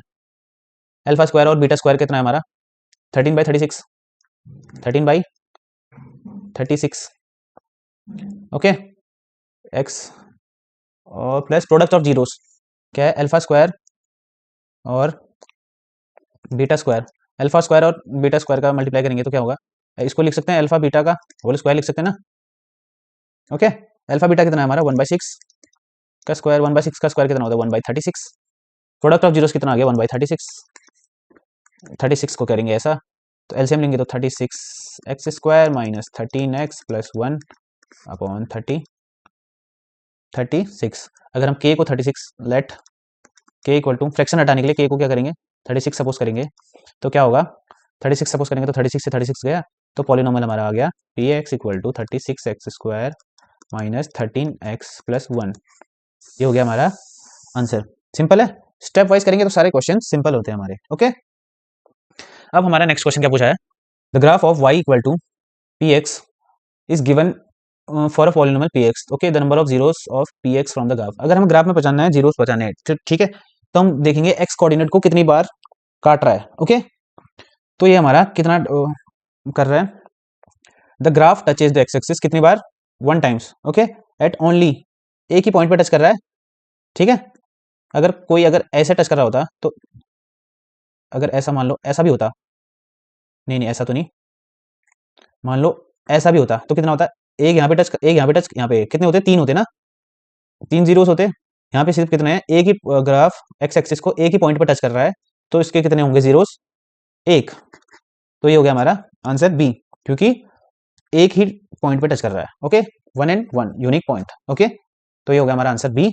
[SPEAKER 1] अल्फा स्क्वायर और बीटा स्क्वायर कितना है हमारा 13/36, 13/36। ओके, एक्स और प्लस प्रोडक्ट ऑफ जीरोस क्या है, अल्फा स्क्वायर और बीटा स्क्वायर, अल्फा स्क्वायर और बीटा स्क्वायर का मल्टीप्लाई करेंगे तो क्या होगा, इसको लिख सकते हैं अल्फा बीटा का होल स्क्वायर लिख सकते हैं ना। ओके, अल्फा बीटा कितना है हमारा 1/6 का स्क्वायर, 1/6 का स्क्वायर कितना होता है 1/36, प्रोडक्ट ऑफ जीरोस कितना आ गया 1/36, 36 को करेंगे ऐसा, तो एलसीएम लेंगे तो 36 x square minus 13x plus 1 upon 36। अगर हम k को 36 late k equal to fraction हटाने के लिए के को क्या करेंगे 36 सपोज करेंगे, तो क्या होगा 36 सपोज करेंगे तो 36 से 36 गया, तो पॉलिनोमियल हमारा आ गया p x equal to 36x² minus 13x+1। ये हो गया हमारा आंसर। सिंपल है, स्टेप वाइज करेंगे तो सारे क्वेश्चन सिंपल होते हैं हमारे। ओके, अब हमारा नेक्स्ट क्वेश्चन क्या पूछा है, the graph of y equal to p x is given for a polynomial p x, okay the number of zeros of p x from the graph. अगर हम ग्राफ में पहचानना है जीरोस पहचानना है, ठीक है, तो हम देखेंगे एक्स कोऑर्डिनेट को कितनी बार काट रहा है। ओके, तो ये हमारा कितना कर रहा है, the graph touches the x axis कितनी बार, 1 टाइम्स। ओके, एट ओनली, एक ही पॉइंट पे टच कर रहा है, ठीक है। अगर कोई अगर ऐसे टच कर रहा होता तो, अगर ऐसा मान लो ऐसा भी होता, नहीं नहीं ऐसा तो नहीं, मान लो ऐसा भी होता तो कितना होता, एक यहाँ पे टच, एक यहाँ पे टच, यहाँ पे कितने होते, 3 होते ना, 3 जीरोस होते। यहाँ पे सिर्फ कितने हैं, एक ही ग्राफ एक्स एक्सिस को एक ही पॉइंट पे टच कर रहा है, तो इसके कितने होंगे जीरोस, 1। तो ये हो गया हमारा आंसर बी, क्योंकि एक ही पॉइंट पे टच कर रहा है। Okay, 1 and 1 unique point. Okay, तो ये हो गया हमारा आंसर बी।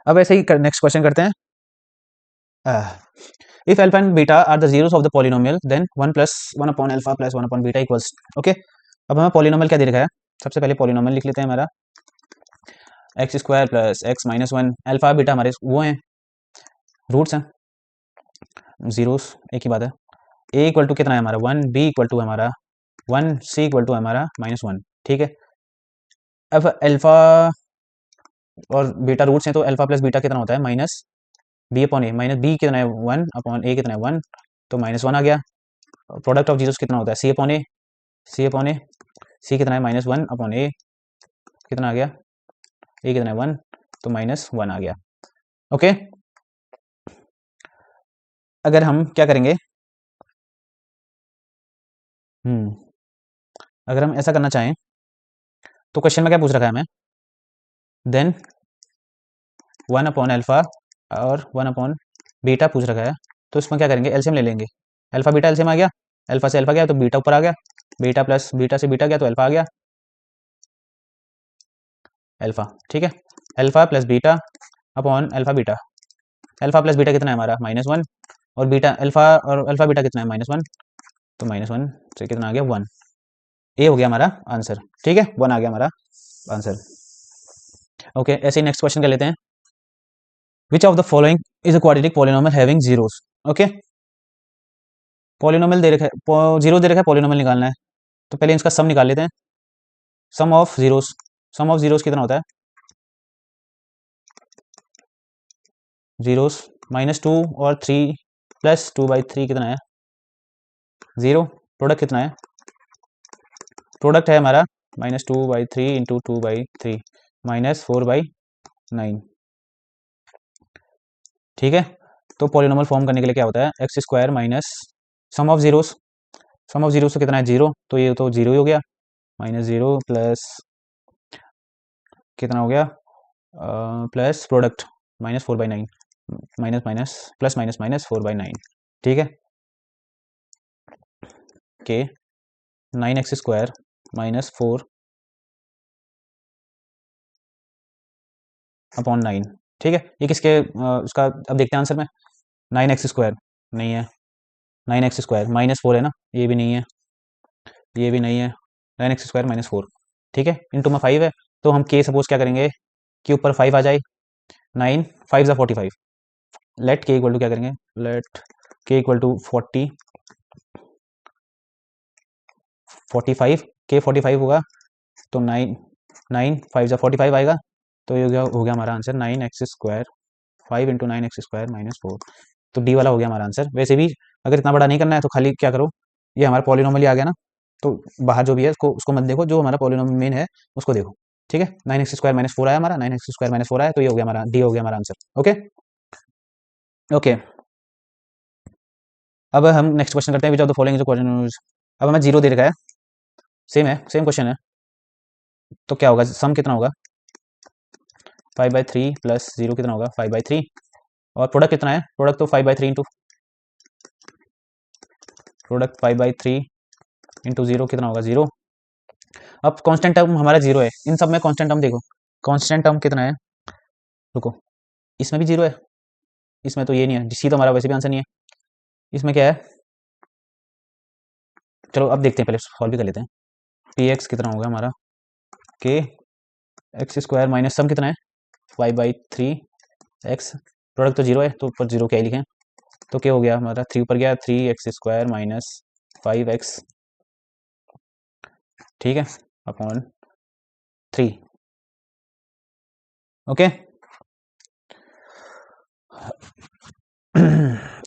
[SPEAKER 1] अब ऐसे ही नेक्स्ट क्वेश्चन करते हैं, if alpha and beta are the zeros of the polynomial then 1 plus 1 upon alpha plus 1 upon beta equals. Okay, अब हमें पॉलिनोमियल क्या दे रखा है, सबसे पहले पॉलिनोमियल लिख लेते हैं हमारा x² plus x minus 1, alpha beta हमारे वो हैं, रूट्स हैं, जीरोस एक ही बात है। a इक्वल टू कितना है हमारा 1, b इक्वल टू हमारा 1, c इक्वल टू हमारा -1। ठीक है, अब अल्फा और बीटा रूट्स हैं, तो अल्फा प्लस बीटा कितना होता है माइनस बी अपॉन ए, माइनस बी कितना है 1 अपॉन ए कितना है 1, तो -1 आ गया। प्रोडक्ट ऑफ जीरोस कितना होता है सी अपॉन ए, सी अपॉन ए, सी कितना है -1 अपॉन ए कितना आ गया, ए कितना है 1, तो -1 आ गया। ओके, अगर हम क्या करेंगे, अगर हम ऐसा करना चाहें तो क्वेश्चन में क्या पूछ रखा है हमें, देन 1 अपॉन अल्फा और 1 अपॉन बीटा पूछ रखा है, तो इसमें क्या करेंगे एलसीएम ले लेंगे, अल्फा बीटा एलसीएम आ गया, अल्फा से अल्फा गया तो बीटा ऊपर आ गया, बीटा प्लस बीटा से बीटा गया तो अल्फा आ गया, अल्फा। ठीक है, alpha plus beta upon alpha beta, alpha plus beta कितना है हमारा -1, और बीटा अल्फा और अल्फा बीटा कितना है -1, तो -1 से कितना आ गया 1, ये हो गया हमारा आंसर। ठीक है, 1 आ गया हमारा आंसर। ओके, ऐसे ही नेक्स्ट क्वेश्चन कर लेते हैं, which of the following is a quadratic polynomial having zeros. Okay, polynomial दे रखा है, जीरो दे रखा है, पॉलिनोमियल निकालना है, तो पहले इसका सम निकाल लेते हैं, sum of zeros, sum of zeros कितना होता है, जीरोस -2 और 3 प्लस 2/3 कितना है 0, प्रोडक्ट कितना है, प्रोडक्ट है हमारा -2/3 इंटू 2/3 -4/9। ठीक है, तो पॉलिनोमियल फॉर्म करने के लिए क्या होता है, x² minus sum of zeros, sum of zeros तो कितना है 0, तो ये तो 0 ही हो गया, -0 प्लस कितना हो गया plus product -4/9, minus minus plus minus minus 4/9। ठीक है, के 9x² -4 अपॉन 9। ठीक है, ये किसके उसका अब देखते हैं आंसर में, 9x² नहीं है, 9x² -4 है ना, ये भी नहीं है, ये भी नहीं है, 9x² -4। ठीक है, इंटू में 5 है, तो हम के सपोज क्या करेंगे, के ऊपर 5 आ जाए, 9 5 ज़ा 45, लेट के इक्वल टू क्या करेंगे, लेट के इक्वल टू 45, के 45 होगा, तो 9 5 ज़ा 45 आएगा, तो ये हो गया हमारा आंसर 9x², 5 इंटू 9x² -4, तो डी वाला हो गया हमारा आंसर। वैसे भी अगर इतना बड़ा नहीं करना है तो खाली क्या करो, ये हमारा पॉलिनोमियल ही आ गया ना, तो बाहर जो भी है उसको मत देखो, जो हमारा पॉलिनोमियल मेन है उसको देखो। ठीक है, 9x² -4 आया हमारा, 9x² -4 आया, तो ये हो गया हमारा डी हो गया हमारा आंसर। ओके ओके, अब हम नेक्स्ट क्वेश्चन करते हैं, which of the following is question, अब हमें 0 दे रखा है, सेम है, सेम क्वेश्चन है, तो क्या होगा, सम कितना होगा 5/3 प्लस 0 कितना होगा 5/3, और प्रोडक्ट कितना है, प्रोडक्ट तो 5/3 इंटू प्रोडक्ट 5/3 इंटू 0 कितना होगा 0। अब कांस्टेंट टर्म हमारा 0 है, इन सब में कांस्टेंट टर्म देखो, कांस्टेंट टर्म कितना है, रुको इसमें भी 0 है, इसमें तो ये नहीं है, सी तो हमारा वैसे भी आंसर नहीं है। इसमें क्या है, चलो अब देखते हैं, पहले सॉल्व भी कर लेते हैं। पी एक्स कितना होगा हमारा, के एक्स स्क्वायर माइनस सम कितना है 5/3 एक्स, प्रोडक्ट तो जीरो है तो ऊपर जीरो क्या ही लिखें, तो क्या हो गया हमारा, 3 ऊपर गया, 3x² माइनस 5x, ठीक है, अपॉन 3। ओके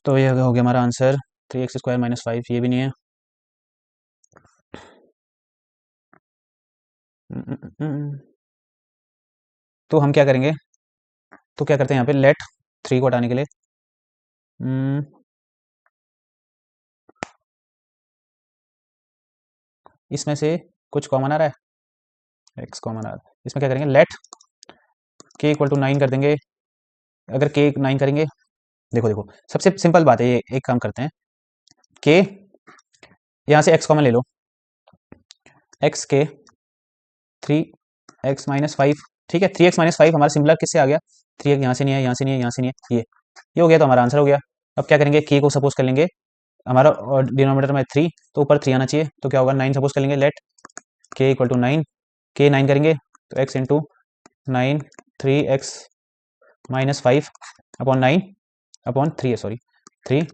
[SPEAKER 1] तो ये हो गया हमारा आंसर 3x² माइनस 5, ये भी नहीं है। तो हम क्या करेंगे, तो क्या करते हैं यहाँ पे, लेट 3 को हटाने के लिए इसमें से कुछ कॉमन आ रहा है, x कॉमन आ रहा है, इसमें क्या करेंगे, लेट k इक्वल टू 9 कर देंगे। अगर k 9 करेंगे, देखो देखो सबसे सिंपल बात है ये, एक काम करते हैं, k यहाँ से x कॉमन ले लो, x के 3x माइनस 5, ठीक है, 3x माइनस 5 हमारा सिमिलर किससे आ गया, 3x यहाँ से नहीं है, यहाँ से नहीं है, यहाँ से नहीं है, ये हो गया, तो हमारा आंसर हो गया। अब क्या करेंगे, k को सपोज कर लेंगे, हमारा डिनोमिनेटर में 3 तो ऊपर 3 आना चाहिए, तो क्या होगा 9 सपोज कर लेंगे, let k equal to 9, k 9 करेंगे तो x into 9 3x minus 5 upon 9 upon 3 है, सॉरी 3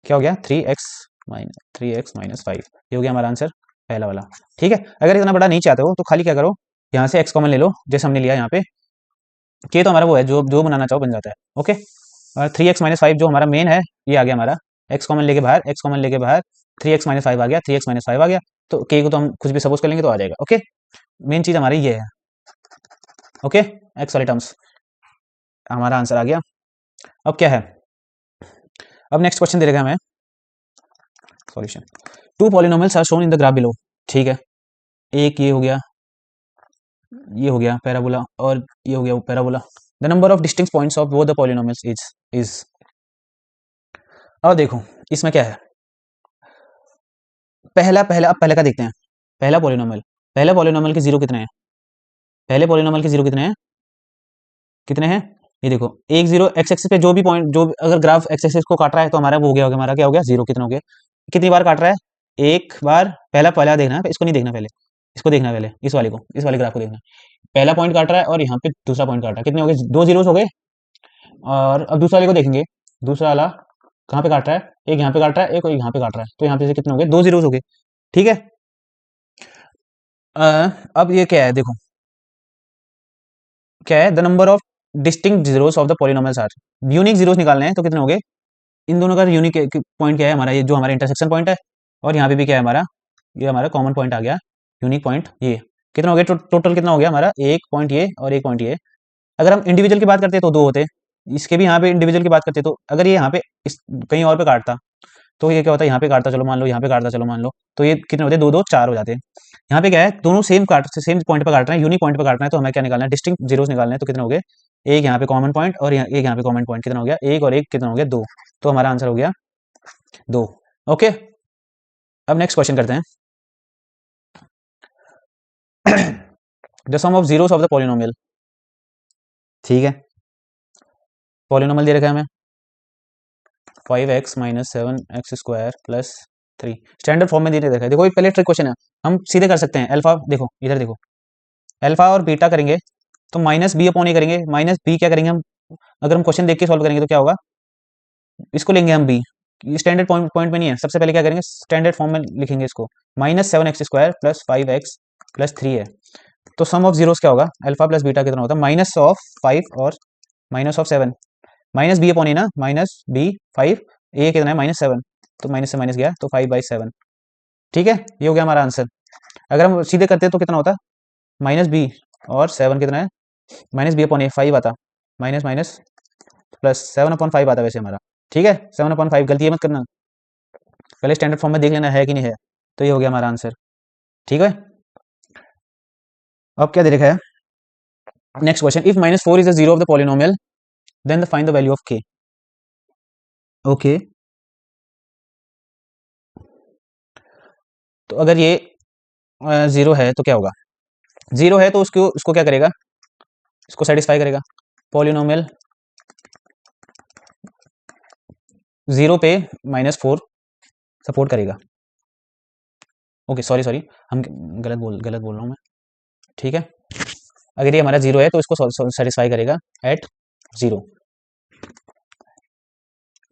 [SPEAKER 1] क्या हो गया 3x माइनस 5, ये हो गया हमारा आंसर पहला वाला। ठीक है, अगर इतना बड़ा नहीं चाहते हो तो खाली क्या करो, यहाँ से x कॉमन ले लो, जैसे हमने लिया यहाँ पे, k तो हमारा वो है जो जो बनाना चाहो बन जाता है। ओके, और 3x माइनस 5 जो हमारा मेन है, ये आ गया हमारा, x कॉमन लेके बाहर, x कॉमन लेके बाहर 3x माइनस 5 आ गया, 3x माइनस 5 आ गया, तो k को तो हम कुछ भी सपोज कर लेंगे तो आ जाएगा। ओके, मेन चीज हमारी ये है। ओके, x वाले टर्म्स हमारा आंसर आ गया। अब क्या है, अब नेक्स्ट क्वेश्चन दे देगा हमें, solution 2 polynomials are shown in the graph below. ठीक है, एक ये हो गया, ये हो गया पैराबोला, और ये हो गया वो parabola. The number of distinct points of both the polynomials is अब देखो इसमें क्या है, पहला पहला अब पहले का देखते हैं, पहला पॉलिनोमियल, पहले पॉलिनोमियल के जीरो कितने हैं, पहले पॉलिनोमियल के जीरो कितने हैं, कितने हैं, ये देखो एक जीरो, एक्स एक्सिस पे जो भी पॉइंट, जो अगर ग्राफ एक्स एक्सिस को काट रहा है तो हमारा वो हो गया होगा, हमारा क्या हो गया जीरो, कितना हो गया, कितनी बार काट रहा है, एक बार, पहला पहला देखना है, इसको नहीं देखना पहले, इसको देखना पहले, इस वाले को, इस वाले ग्राफ को देखना, पहला पॉइंट काट रहा है और यहाँ पे दूसरा पॉइंट काट रहा है, कितने हो गए, दो जीरोस हो गए। और अब दूसरा वाले को देखेंगे, दूसरा वाला कहाँ पे काट रहा है, एक यहाँ पे काट रहा है, एक यहाँ पे काट रहा है, तो यहाँ पे से कितने हो गए, दो जीरोस हो गए। ठीक है, अब ये क्या है, देखो क्या है, the number of distinct zeros of the polynomials are, unique zeros निकालने हैं, तो कितने हो गए, इन दोनों का यूनिक पॉइंट क्या है हमारा, ये जो हमारा इंटरसेक्शन पॉइंट है, और यहाँ पे भी क्या है हमारा, ये हमारा कॉमन पॉइंट आ गया, यूनिक पॉइंट, ये कितना हो गया, टोटल कितना हो गया हमारा, एक पॉइंट ये और एक पॉइंट ये। अगर हम इंडिविजुअल की बात करते तो दो होते, इसके भी यहाँ पे इंडिविजुअल की बात करते तो, अगर ये यहाँ पे कहीं और पे काटता तो ये क्या होता है, यहाँ पे काटता चलो मान लो, यहाँ पे काटता चलो मान लो, तो ये कितने होते, दो दो चार हो जाते हैं। यहाँ पे क्या है, दोनों सेम पॉइंट पे काट रहे हैं, यूनिक पॉइंट पे काटना है, तो हमें क्या निकालना है, डिस्टिंक्ट जीरोस निकालना है, तो कितने हो गए, एक यहाँ पे कॉमन पॉइंट और एक यहाँ पे कॉमन पॉइंट, कितना हो गया, एक और एक कितना हो गया, दो, तो हमारा आंसर हो गया दो। ओके, अब नेक्स्ट क्वेश्चन करते हैं, the sum of zeros of the polynomial. ठीक है, पॉलिनोमियल दे रखा है हमें 5x minus 7x² plus 3, standard form में दे रखा है। देखो ये पहले ट्रिक क्वेश्चन है, हम सीधे कर सकते हैं, अल्फा देखो इधर देखो, अल्फा और बीटा करेंगे तो माइनस बी अपॉन ए करेंगे, माइनस बी क्या करेंगे हम, अगर हम क्वेश्चन देख के सॉल्व करेंगे तो क्या होगा, इसको लेंगे हम बी, स्टैंडर्ड पॉइंट पॉइंट में नहीं है, सबसे पहले क्या करेंगे स्टैंडर्ड फॉर्म में लिखेंगे इसको, -7x² प्लस 5x प्लस 3 है, तो सम ऑफ जीरोस क्या होगा, अल्फा प्लस बीटा कितना होता है, माइनस ऑफ 5 और minus of 7, minus B upon A ना, माइनस बी 5, ए कितना है -7, तो माइनस से माइनस गया तो 5/7। ठीक है, ये हो गया हमारा आंसर। अगर हम सीधे करते तो कितना होता, माइनस बी और 7 कितना है, माइनस बी अपॉन ए 5 आता, माइनस माइनस प्लस 7/5 आता वैसे हमारा। ठीक है, 7/5, गलती मत करना, पहले स्टैंडर्ड फॉर्म में देख लेना है कि नहीं है, तो ये हो गया हमारा आंसर। ठीक है, अब क्या दे रखा है, next question, if -4 is the zero of the polynomial then find the value of k। Okay, तो अगर ये जीरो है तो क्या होगा, जीरो है तो उसको क्या करेगा, इसको सेटिस्फाई करेगा, पॉलिनोमियल 0 पे -4 सपोर्ट करेगा। ओके, सॉरी सॉरी, हम गलत बोल रहा हूँ मैं, ठीक है। अगर ये हमारा 0 है तो इसको सेटिस्फाई करेगा एट 0।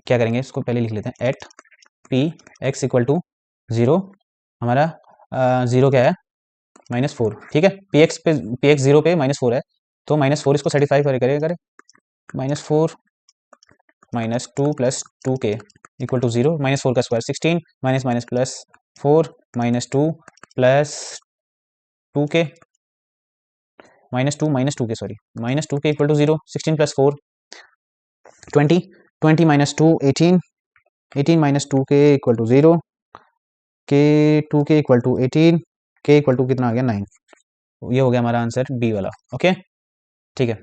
[SPEAKER 1] क्या करेंगे, इसको पहले लिख लेते हैं, at p x equal to 0, हमारा 0 क्या है, -4, ठीक है। पी एक्स 0 पे -4 है, तो -4 इसको सेटिस्फाई करेगा, -4 -2 प्लस 2k इक्वल टू 0, -4 का square 16, minus minus plus 4 -2 plus 2k -2 के sorry -2k equal to 0, 16 plus 4 20, 20 minus 2 18, 18 minus 2k equal to 0, k 2k equal to 18, k equal to कितना आ गया 9। ये हो गया हमारा आंसर बी वाला। ओके, ठीक है।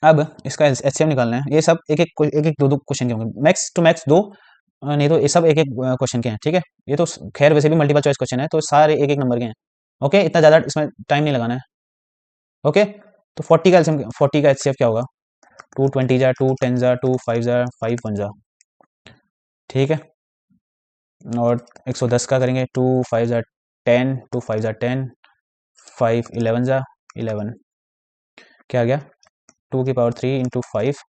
[SPEAKER 1] अब इसका एचसीएम निकालना है। ये सब एक एक दो क्वेश्चन के होंगे, मैक्स टू मैक्स दो, नहीं तो ये सब एक एक क्वेश्चन के हैं, ठीक है। ये तो खैर वैसे भी मल्टीपल चॉइस क्वेश्चन है, तो सारे एक एक नंबर के हैं। ओके, इतना ज़्यादा इसमें टाइम नहीं लगाना है। ओके, तो 40 का एलसीएम, 40 का एचसीएफ क्या होगा, 2 20 जा, 2 10 जा, 2 5 जा, 5 1 जा, ठीक है। और 110 का करेंगे, 2 5 जा 10, 2 5 जा 10, 5 11 जा 11, क्या आ गया, 2 की पावर 3 इंटू 5,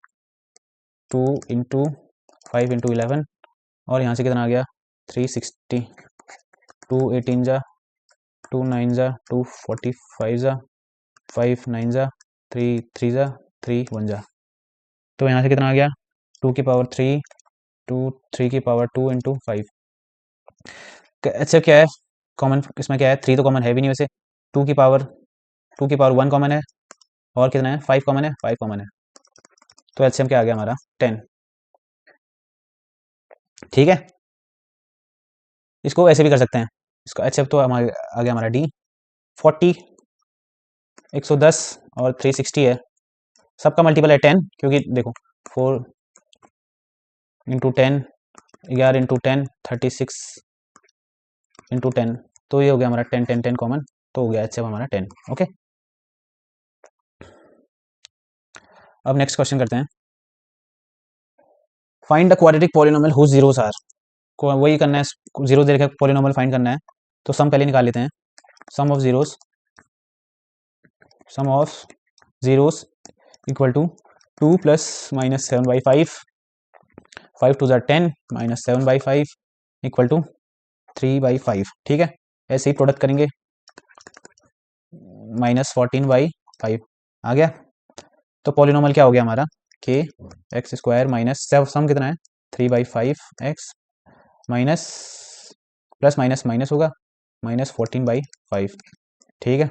[SPEAKER 1] 2 इंटू 5 इंटू 11, और यहाँ से कितना आ गया 360, 2 18 जा, 2 9 जा, 2 45 जा, 5 9 जा, 3 3 जा, 3 1 जा, तो यहाँ से कितना आ गया 2 की पावर 3, 2 3 की पावर 2 इंटू 5। अच्छा, क्या है कॉमन इसमें, क्या है 3 तो कॉमन है भी नहीं वैसे, 2 की पावर 1 कॉमन है, और कितना है 5 कॉमन है, 5 कॉमन है, तो एलसीएम क्या आ गया हमारा 10, ठीक है। इसको ऐसे भी कर सकते हैं, इसका एचएफ तो हमारे आ गया हमारा डी, 40 110 और 360 है, सबका मल्टीपल है 10, क्योंकि देखो 4 इंटू 10, 11 इंटू 10, 36 इंटू 10, तो ये हो गया हमारा 10 10 10 कॉमन, तो हो गया एचएफ हमारा 10। ओके, अब नेक्स्ट क्वेश्चन करते हैं, find the quadratic polynomial whose zeros are, को वही करना है, जीरो दे रखा है, पॉलिनोमियल फाइंड करना है, तो सम पहले निकाल लेते हैं, sum of zeros equal to 2 plus minus 7/5, 5 2 10 minus 7/5 equal to 3/5, ठीक है। ऐसे ही प्रोडक्ट करेंगे, -14/5 आ गया, तो पॉलिनोमियल क्या हो गया हमारा, के एक्स स्क्वायर माइनस सम कितना है 3/5 माइनस प्लस माइनस माइनस होगा -14/5, ठीक है।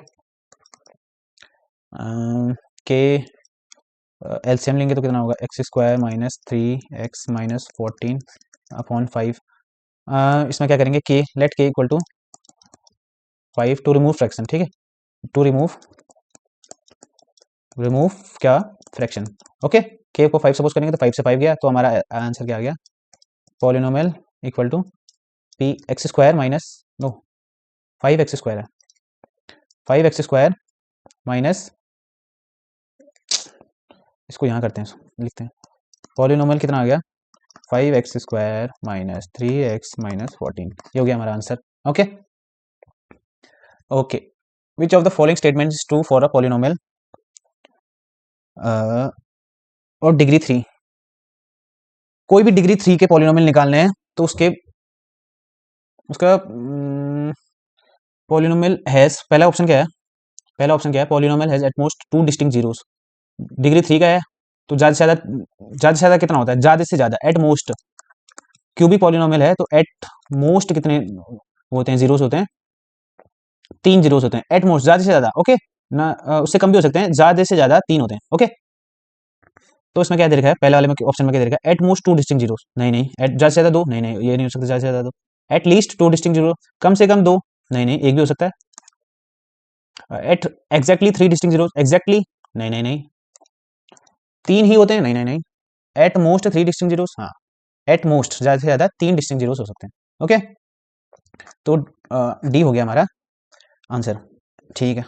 [SPEAKER 1] के एलसीएम लेंगे तो कितना होगा, x square minus 3x minus 14/5, इसमें क्या करेंगे, k let k equal to 5 to remove fraction, ठीक है, टू रिमूव क्या फ्रैक्शन। ओके, के को 5 सपोज करेंगे तो 5 से 5 गया, तो हमारा आंसर क्या आ गया, polynomial equal to p x square minus no 5x square है, 5x स्क्वायर माइनस, इसको यहाँ करते हैं, लिखते हैं, पॉलिनोमियल कितना आ गया 5x square minus 3x minus 14, ये हो गया हमारा answer. Okay okay, which of the following statement is true for a polynomial और डिग्री 3, कोई भी डिग्री 3 के पॉलिनोमियल निकालने हैं तो उसका पॉलिनोमियल हैज, पहला ऑप्शन क्या है, polynomial has at most 2 distinct zeros, degree 3 का है, तो ज़्यादा से ज़्यादा कितना होता है, ज़्यादा से ज़्यादा एट मोस्ट, क्यूबिक पॉलिनोमियल है तो एट मोस्ट कितने होते हैं, जीरोस होते हैं, 3 जीरोस होते हैं एट मोस्ट, ज़्यादा से ज़्यादा। ओके ना, उससे कम भी हो सकते हैं, ज़्यादा से ज़्यादा 3 होते हैं। ओके, तो इसमें क्या दे रखा है, पहले वाले में ऑप्शन में क्या दे रखा है, एट मोस्ट 2 डिस्टिंक्ट जीरोस, नहीं नहीं, एट ज़्यादा से ज़्यादा 2, नहीं नहीं, ये नहीं हो सकता, ज़्यादा से ज़्यादा 2, एट लीस्ट 2 डिस्टिंक्ट जीरो, कम से कम 2, नहीं नहीं, एक भी हो सकता है, at exactly 3 distinct zeros, exactly, नहीं नहीं नहीं, 3 ही होते हैं, नहीं नहीं नहीं, एट मोस्ट 3 डिस्टिंक्ट जीरोस, हाँ, एट मोस्ट ज़्यादा से ज़्यादा 3 डिस्टिंक्ट जीरोस हो सकते हैं। ओके, तो डी हो गया हमारा आंसर, ठीक है।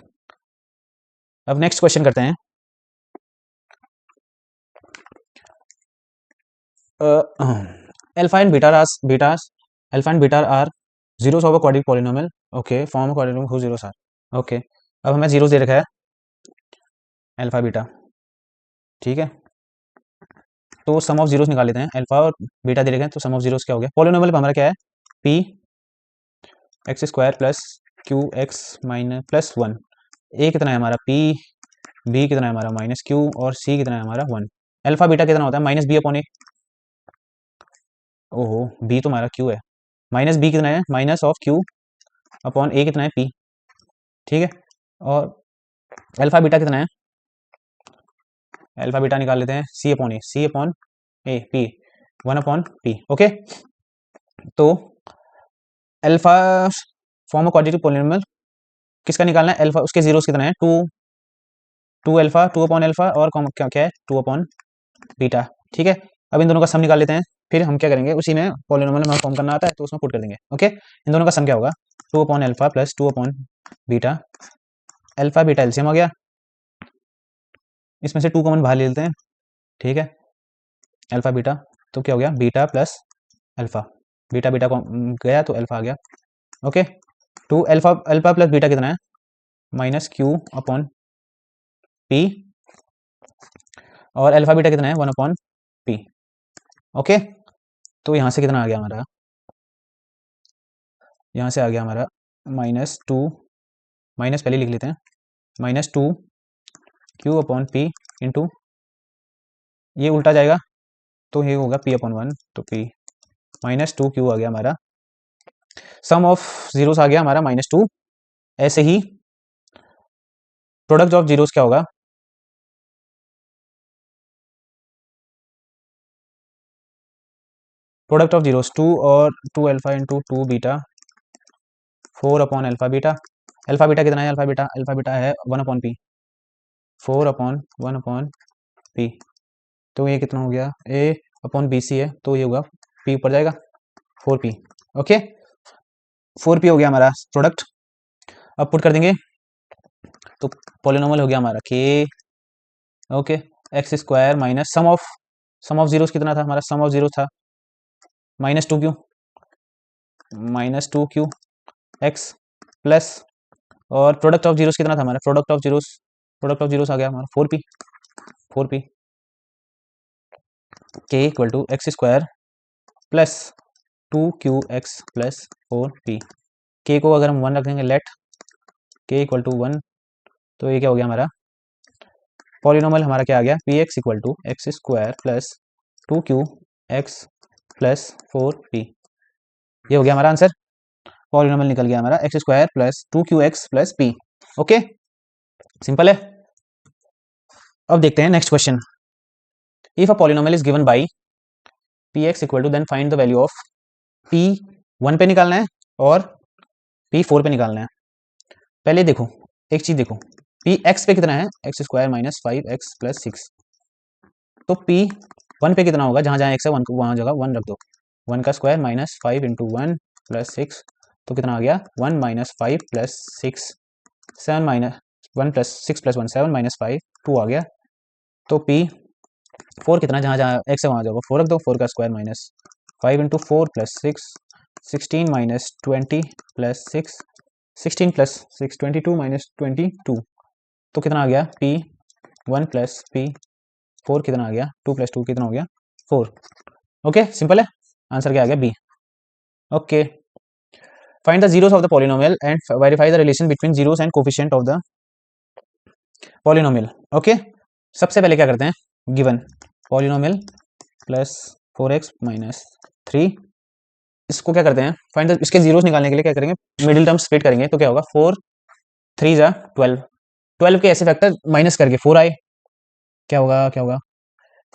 [SPEAKER 1] अब नेक्स्ट क्वेश्चन करते हैं, alpha and betas alpha and beta are zeros of a quadratic polynomial. Okay, form a quadratic who zeros are. Okay, अब हमें जीरोस दे रखा है अल्फा बीटा, ठीक है। तो सम ऑफ जीरोस निकाल लेते हैं, अल्फा और बीटा दे रखे हैं, तो सम ऑफ जीरोस क्या हो गया, पॉलिनोमियल पर हमारा क्या है, P x square plus Q x minus plus one. A कितना है हमारा पी, बी कितना है हमारा माइनस क्यू, और सी कितना है हमारा वन। अल्फा बीटा कितना होता है माइनस बी अपॉन ए। ओहो, बी तो हमारा क्यू है, माइनस बी कितना है माइनस ऑफ क्यू अपॉन ए कितना है पी, ठीक है। और अल्फा बीटा कितना है, अल्फा बीटा निकाल लेते हैं, C upon A P, one upon P. Okay, तो अल्फा फॉर्म क्वाड्रेटिक पॉलिनोमियल किसका निकालना है, अल्फा उसके जीरोस कितना है, two two alpha, two upon alpha, और क्या क्या है टू अपॉन बीटा, ठीक है। अब इन दोनों का सम निकाल लेते हैं, फिर हम क्या करेंगे, उसी में पॉलिनोमियल हमें फॉर्म करना आता है तो उसमें पुट कर देंगे। ओके, इन दोनों का सम क्या होगा, two upon alpha plus two upon beta, alpha beta LCM आ गया, इसमें से टू कॉमन बाहर ले लेते हैं, ठीक है, अल्फा बीटा, तो क्या हो गया beta plus alpha, beta beta गया तो अल्फा आ गया। Okay, two alpha alpha plus beta कितना है माइनस क्यू अपॉन पी, और अल्फा बीटा कितना है वन अपॉन पी। ओके, तो यहाँ से कितना आ गया हमारा, यहाँ से आ गया हमारा माइनस टू, माइनस पहले लिख लेते हैं, minus two Q upon P into, ये उल्टा जाएगा तो ये होगा पी अपॉन वन, तो पी माइनस टू क्यू आ गया हमारा, सम ऑफ जीरोस आ गया हमारा माइनस टू। ऐसे ही प्रोडक्ट ऑफ जीरोस क्या होगा, प्रोडक्ट ऑफ जीरोस टू और two alpha into two beta, four upon alpha beta, alpha beta कितना है, अल्फा बीटा है one upon p, four upon one upon p, तो ये कितना हो गया, ए अपॉन बी सी है, तो ये होगा पी ऊपर जाएगा four P. Okay, four P हो गया हमारा प्रोडक्ट। अब पुट कर देंगे, तो पॉलिनोमियल हो गया हमारा k, okay, x square minus sum of zeros कितना था हमारा, सम ऑफ जीरो था minus two q x plus, और प्रोडक्ट ऑफ जीरोस कितना था हमारा, प्रोडक्ट ऑफ जीरोस आ गया हमारा four p k equal to x square plus two q x plus four p. K को अगर हम वन रख देंगे, late k equal to one, तो ये क्या हो गया हमारा पॉलिनोमियल हमारा क्या आ गया, p x equal to x square plus two q x plus four p. ये हो गया हमारा आंसर, पॉलिनोमियल निकल गया हमारा x square plus two q x plus p. Okay, simple है। अब देखते हैं next question, if a polynomial is given by p x equal to, then find the value of p one पे निकालना है और पी फोर पे निकालना है। पहले देखो एक चीज देखो, पी एक्स पे कितना है, x square minus five x plus six, तो पी वन पे कितना होगा, जहां जहां एक्स है वन को वहां जगह वन रख दो, वन का square minus five into one plus six, तो कितना आ गया one minus five plus six, seven minus one plus six plus one seven minus five two आ गया। तो पी फोर कितना, जहां जहां एक्स है वहां जगह फोर रख दो, फोर का square minus five into four plus six, sixteen minus twenty plus six, sixteen plus six twenty two minus twenty two, तो कितना आ गया p one plus p four कितना आ गया, टू प्लस टू कितना हो गया फोर। ओके, सिंपल है, आंसर क्या आ गया B. Okay, find the zeros of the polynomial and verify the relation between zeros and coefficient of the polynomial. Okay, सबसे पहले क्या करते हैं, given polynomial plus four x minus three, इसको क्या करते हैं फाइंड द, इसके जीरोस निकालने के लिए क्या करेंगे, मिडिल टर्म स्प्लिट करेंगे, तो क्या होगा फोर थ्री जा ट्वेल्व, ट्वेल्व के ऐसे फैक्टर माइनस करके फोर आए, क्या होगा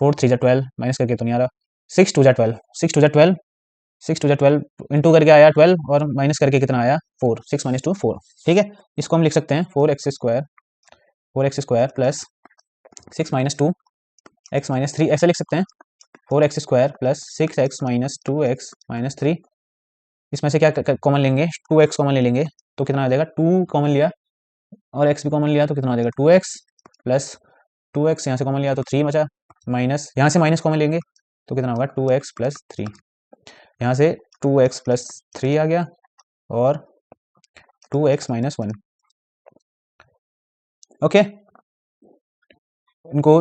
[SPEAKER 1] फोर थ्री जा ट्वेल्व, माइनस करके तो नहीं आ रहा, सिक्स टू जा ट्वेल्व, सिक्स टू जा ट्वेल्व इंटू करके आया ट्वेल्व, और माइनस करके कितना आया four, six minus two four, ठीक है। इसको हम लिख सकते हैं four x square plus six minus two x minus three, ऐसे लिख सकते हैं four x square plus six x minus two x minus three, इसमें से क्या कॉमन लेंगे, टू एक्स कॉमन ले लेंगे, तो कितना आ जाएगा, टू कॉमन लिया और एक्स भी कॉमन लिया, तो कितना आ जाएगा two x plus two x, यहाँ से कॉमन लिया तो थ्री बचा, माइनस यहाँ से माइनस कॉमन लेंगे तो कितना होगा 2x प्लस 3। यहाँ से 2x प्लस 3 आ गया और 2x माइनस 1। ओके, इनको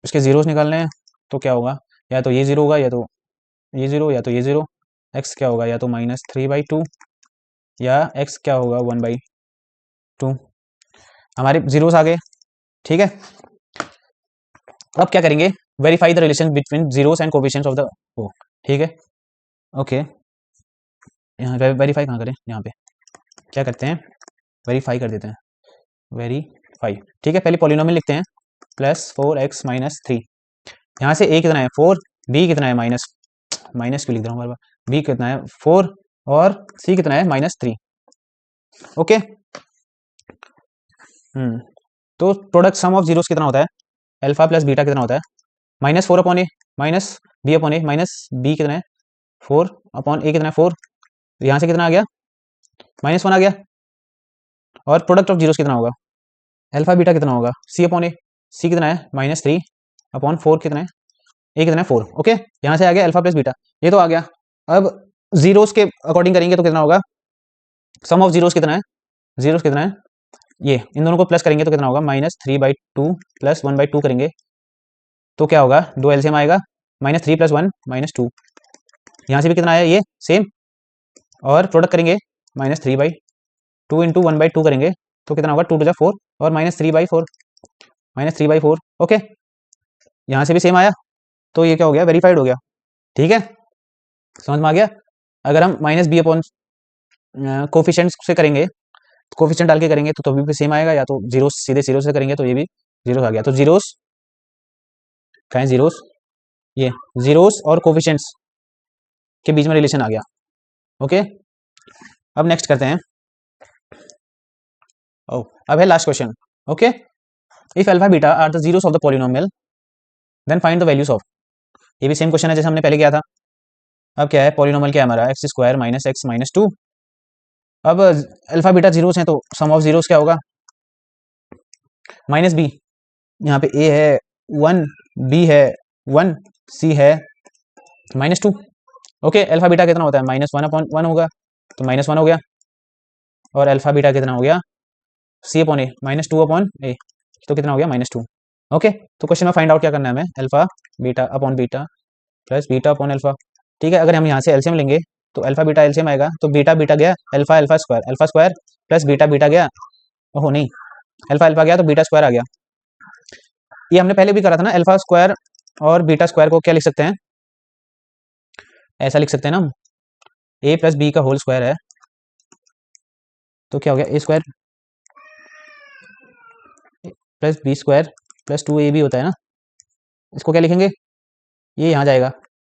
[SPEAKER 1] इसके जीरोस निकालने हैं तो क्या होगा, या तो ये जीरो होगा या तो ये जीरो या तो ये जीरो। x क्या होगा, या तो -3/2 या x क्या होगा 1/2। हमारे जीरोस आ गए। ठीक है, अब क्या करेंगे, verify the relation between zeros and coefficients of the O. ठीक है, ओके, यहाँ वेरीफाई कहाँ करें, यहाँ पे क्या करते हैं, वेरीफाई कर देते हैं, वेरीफाई। ठीक है, पहले पॉलिनोमियल लिखते हैं, +4x माइनस 3। यहाँ से a कितना है 4, b कितना है माइनस क्यों लिख रहा हूँ बार बार, b कितना है 4 और c कितना है -3। ओके, तो प्रोडक्ट सम ऑफ जीरोस कितना होता है, अल्फा प्लस बीटा कितना होता है, -4 अपॉन ए माइनस बी अपॉन ए माइनस बी कितना है 4 अपॉन ए कितना है 4। यहाँ से कितना आ गया -1 आ गया। और प्रोडक्ट ऑफ जीरोस कितना होगा, अल्फा बीटा कितना होगा सी अपॉन ए, सी कितना है -3 अपॉन 4 कितना है ए कितना है 4। ओके, यहाँ से आ गया अल्फा प्लस बीटा, ये तो आ गया। अब जीरोस के अकॉर्डिंग करेंगे तो कितना होगा, सम ऑफ जीरोस कितना है, जीरोस कितना है, ये इन दोनों को प्लस करेंगे तो कितना होगा -3/2 प्लस 1/2 करेंगे तो क्या होगा, 2 एलसीएम आएगा, -3 + 1 -2। यहाँ से भी कितना आया ये सेम, और प्रोडक्ट करेंगे -3/2 इंटू 1/2 करेंगे तो कितना होगा 2 × 4 और -3/4 ओके, यहाँ से भी सेम आया तो ये क्या हो गया, वेरीफाइड हो गया। ठीक है, समझ में आ गया। अगर हम -b अपॉन कोफिशिएंट्स से करेंगे, कोफिशिएंट डाल के करेंगे तो तभी भी सेम आएगा, या तो जीरो सीधे जीरो से करेंगे तो ये भी जीरो आ गया। तो जीरोस कहें, जीरोस ये जीरोस और कोफिशिएंट्स के बीच में रिलेशन आ गया। ओके, अब नेक्स्ट करते हैं, अब है last question. Okay, if alpha beta are the zeros of the polynomial then find the values of. ये भी सेम क्वेश्चन है जैसे हमने पहले किया था। अब क्या है, पॉलिनोमियल क्या है हमारा, x² - x - 2। अब अल्फा बीटा जीरोस हैं तो सम ऑफ जीरोस क्या होगा, -b, यहाँ पे a है 1, b है 1, c है -2। ओके, अल्फा बीटा कितना होता है, -1/1 होगा तो -1 हो गया, और अल्फा बीटा कितना हो गया c अपॉन ए -2/a तो कितना हो गया -2। ओके, तो क्वेश्चन में फाइंड आउट क्या करना है हमें, alpha beta upon beta plus beta upon alpha. ठीक है, अगर हम यहाँ से एलसीएम लेंगे तो अल्फा बीटा एलसीएम आएगा तो बीटा बीटा गया, alpha square plus beta beta गया, ओहो नहीं, अल्फा गया तो बीटा स्क्वायर आ गया। ये हमने पहले भी करा था ना, अल्फा स्क्वायर और बीटा स्क्वायर को क्या लिख सकते हैं, ऐसा लिख सकते हैं ना हम, a + b का होल स्क्वायर है तो क्या हो गया a² plus b² plus 2ab होता है ना, इसको क्या लिखेंगे, ये यहाँ जाएगा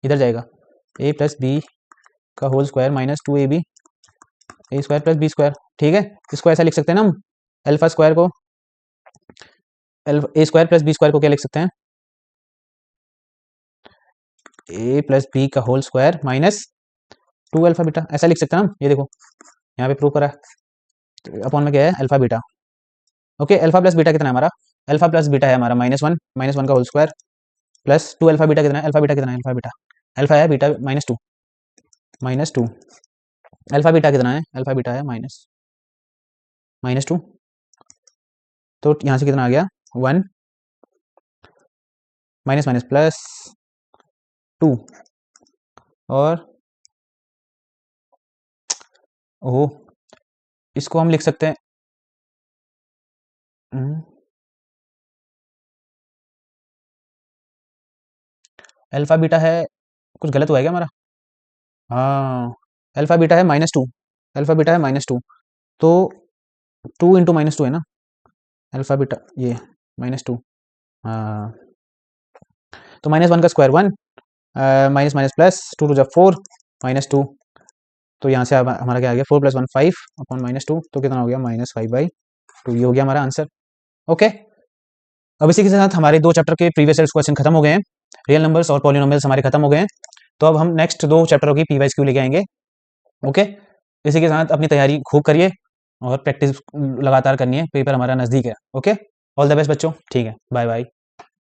[SPEAKER 1] इधर जाएगा, a + b का whole square minus 2ab a² plus b²। ठीक है, इसको ऐसा लिख सकते हैं ना हम, अल्फा स्क्वायर को a² प्लस b² को क्या लिख सकते हैं, a + b का whole square minus 2 alpha beta, ऐसा लिख सकते हैं हम। ये देखो यहाँ पे प्रूव करा है, अपॉन में क्या है alpha beta. Okay, alpha plus beta कितना है हमारा, अल्फा प्लस बीटा है हमारा -1 का whole square plus 2 alpha beta कितना है, अल्फा बीटा कितना है, अल्फा है बीटा -2 अल्फा बीटा कितना है, अल्फा बीटा है -2 तो यहाँ से कितना आ गया 1 माइनस प्लस 2 और ओह, इसको हम लिख सकते हैं अल्फा बीटा है, कुछ गलत हुआ है क्या हमारा, हाँ अल्फा बीटा है -2, अल्फा बीटा है -2 तो 2 × -2 है ना, अल्फा बीटा ये -2, हाँ तो -1 का स्क्वायर 1 माइनस प्लस 2 × 4 -2 तो यहाँ से अब हमारा क्या आ गया 4 + 1 5 अपॉन -2 तो कितना हो गया -5/2। ये हो गया हमारा आंसर। ओके, अब इसी के साथ हमारे 2 चैप्टर के प्रीवियस ईयर क्वेश्चन खत्म हो गए हैं, रियल नंबर्स और पॉलिनोमियल्स हमारे खत्म हो गए हैं। तो अब हम नेक्स्ट 2 चैप्टरों की PYQ लेके आएंगे। ओके, इसी के साथ अपनी तैयारी खूब करिए और प्रैक्टिस लगातार करनी है, पेपर हमारा नज़दीक है। ओके, ऑल द बेस्ट बच्चों, ठीक है, बाय बाय।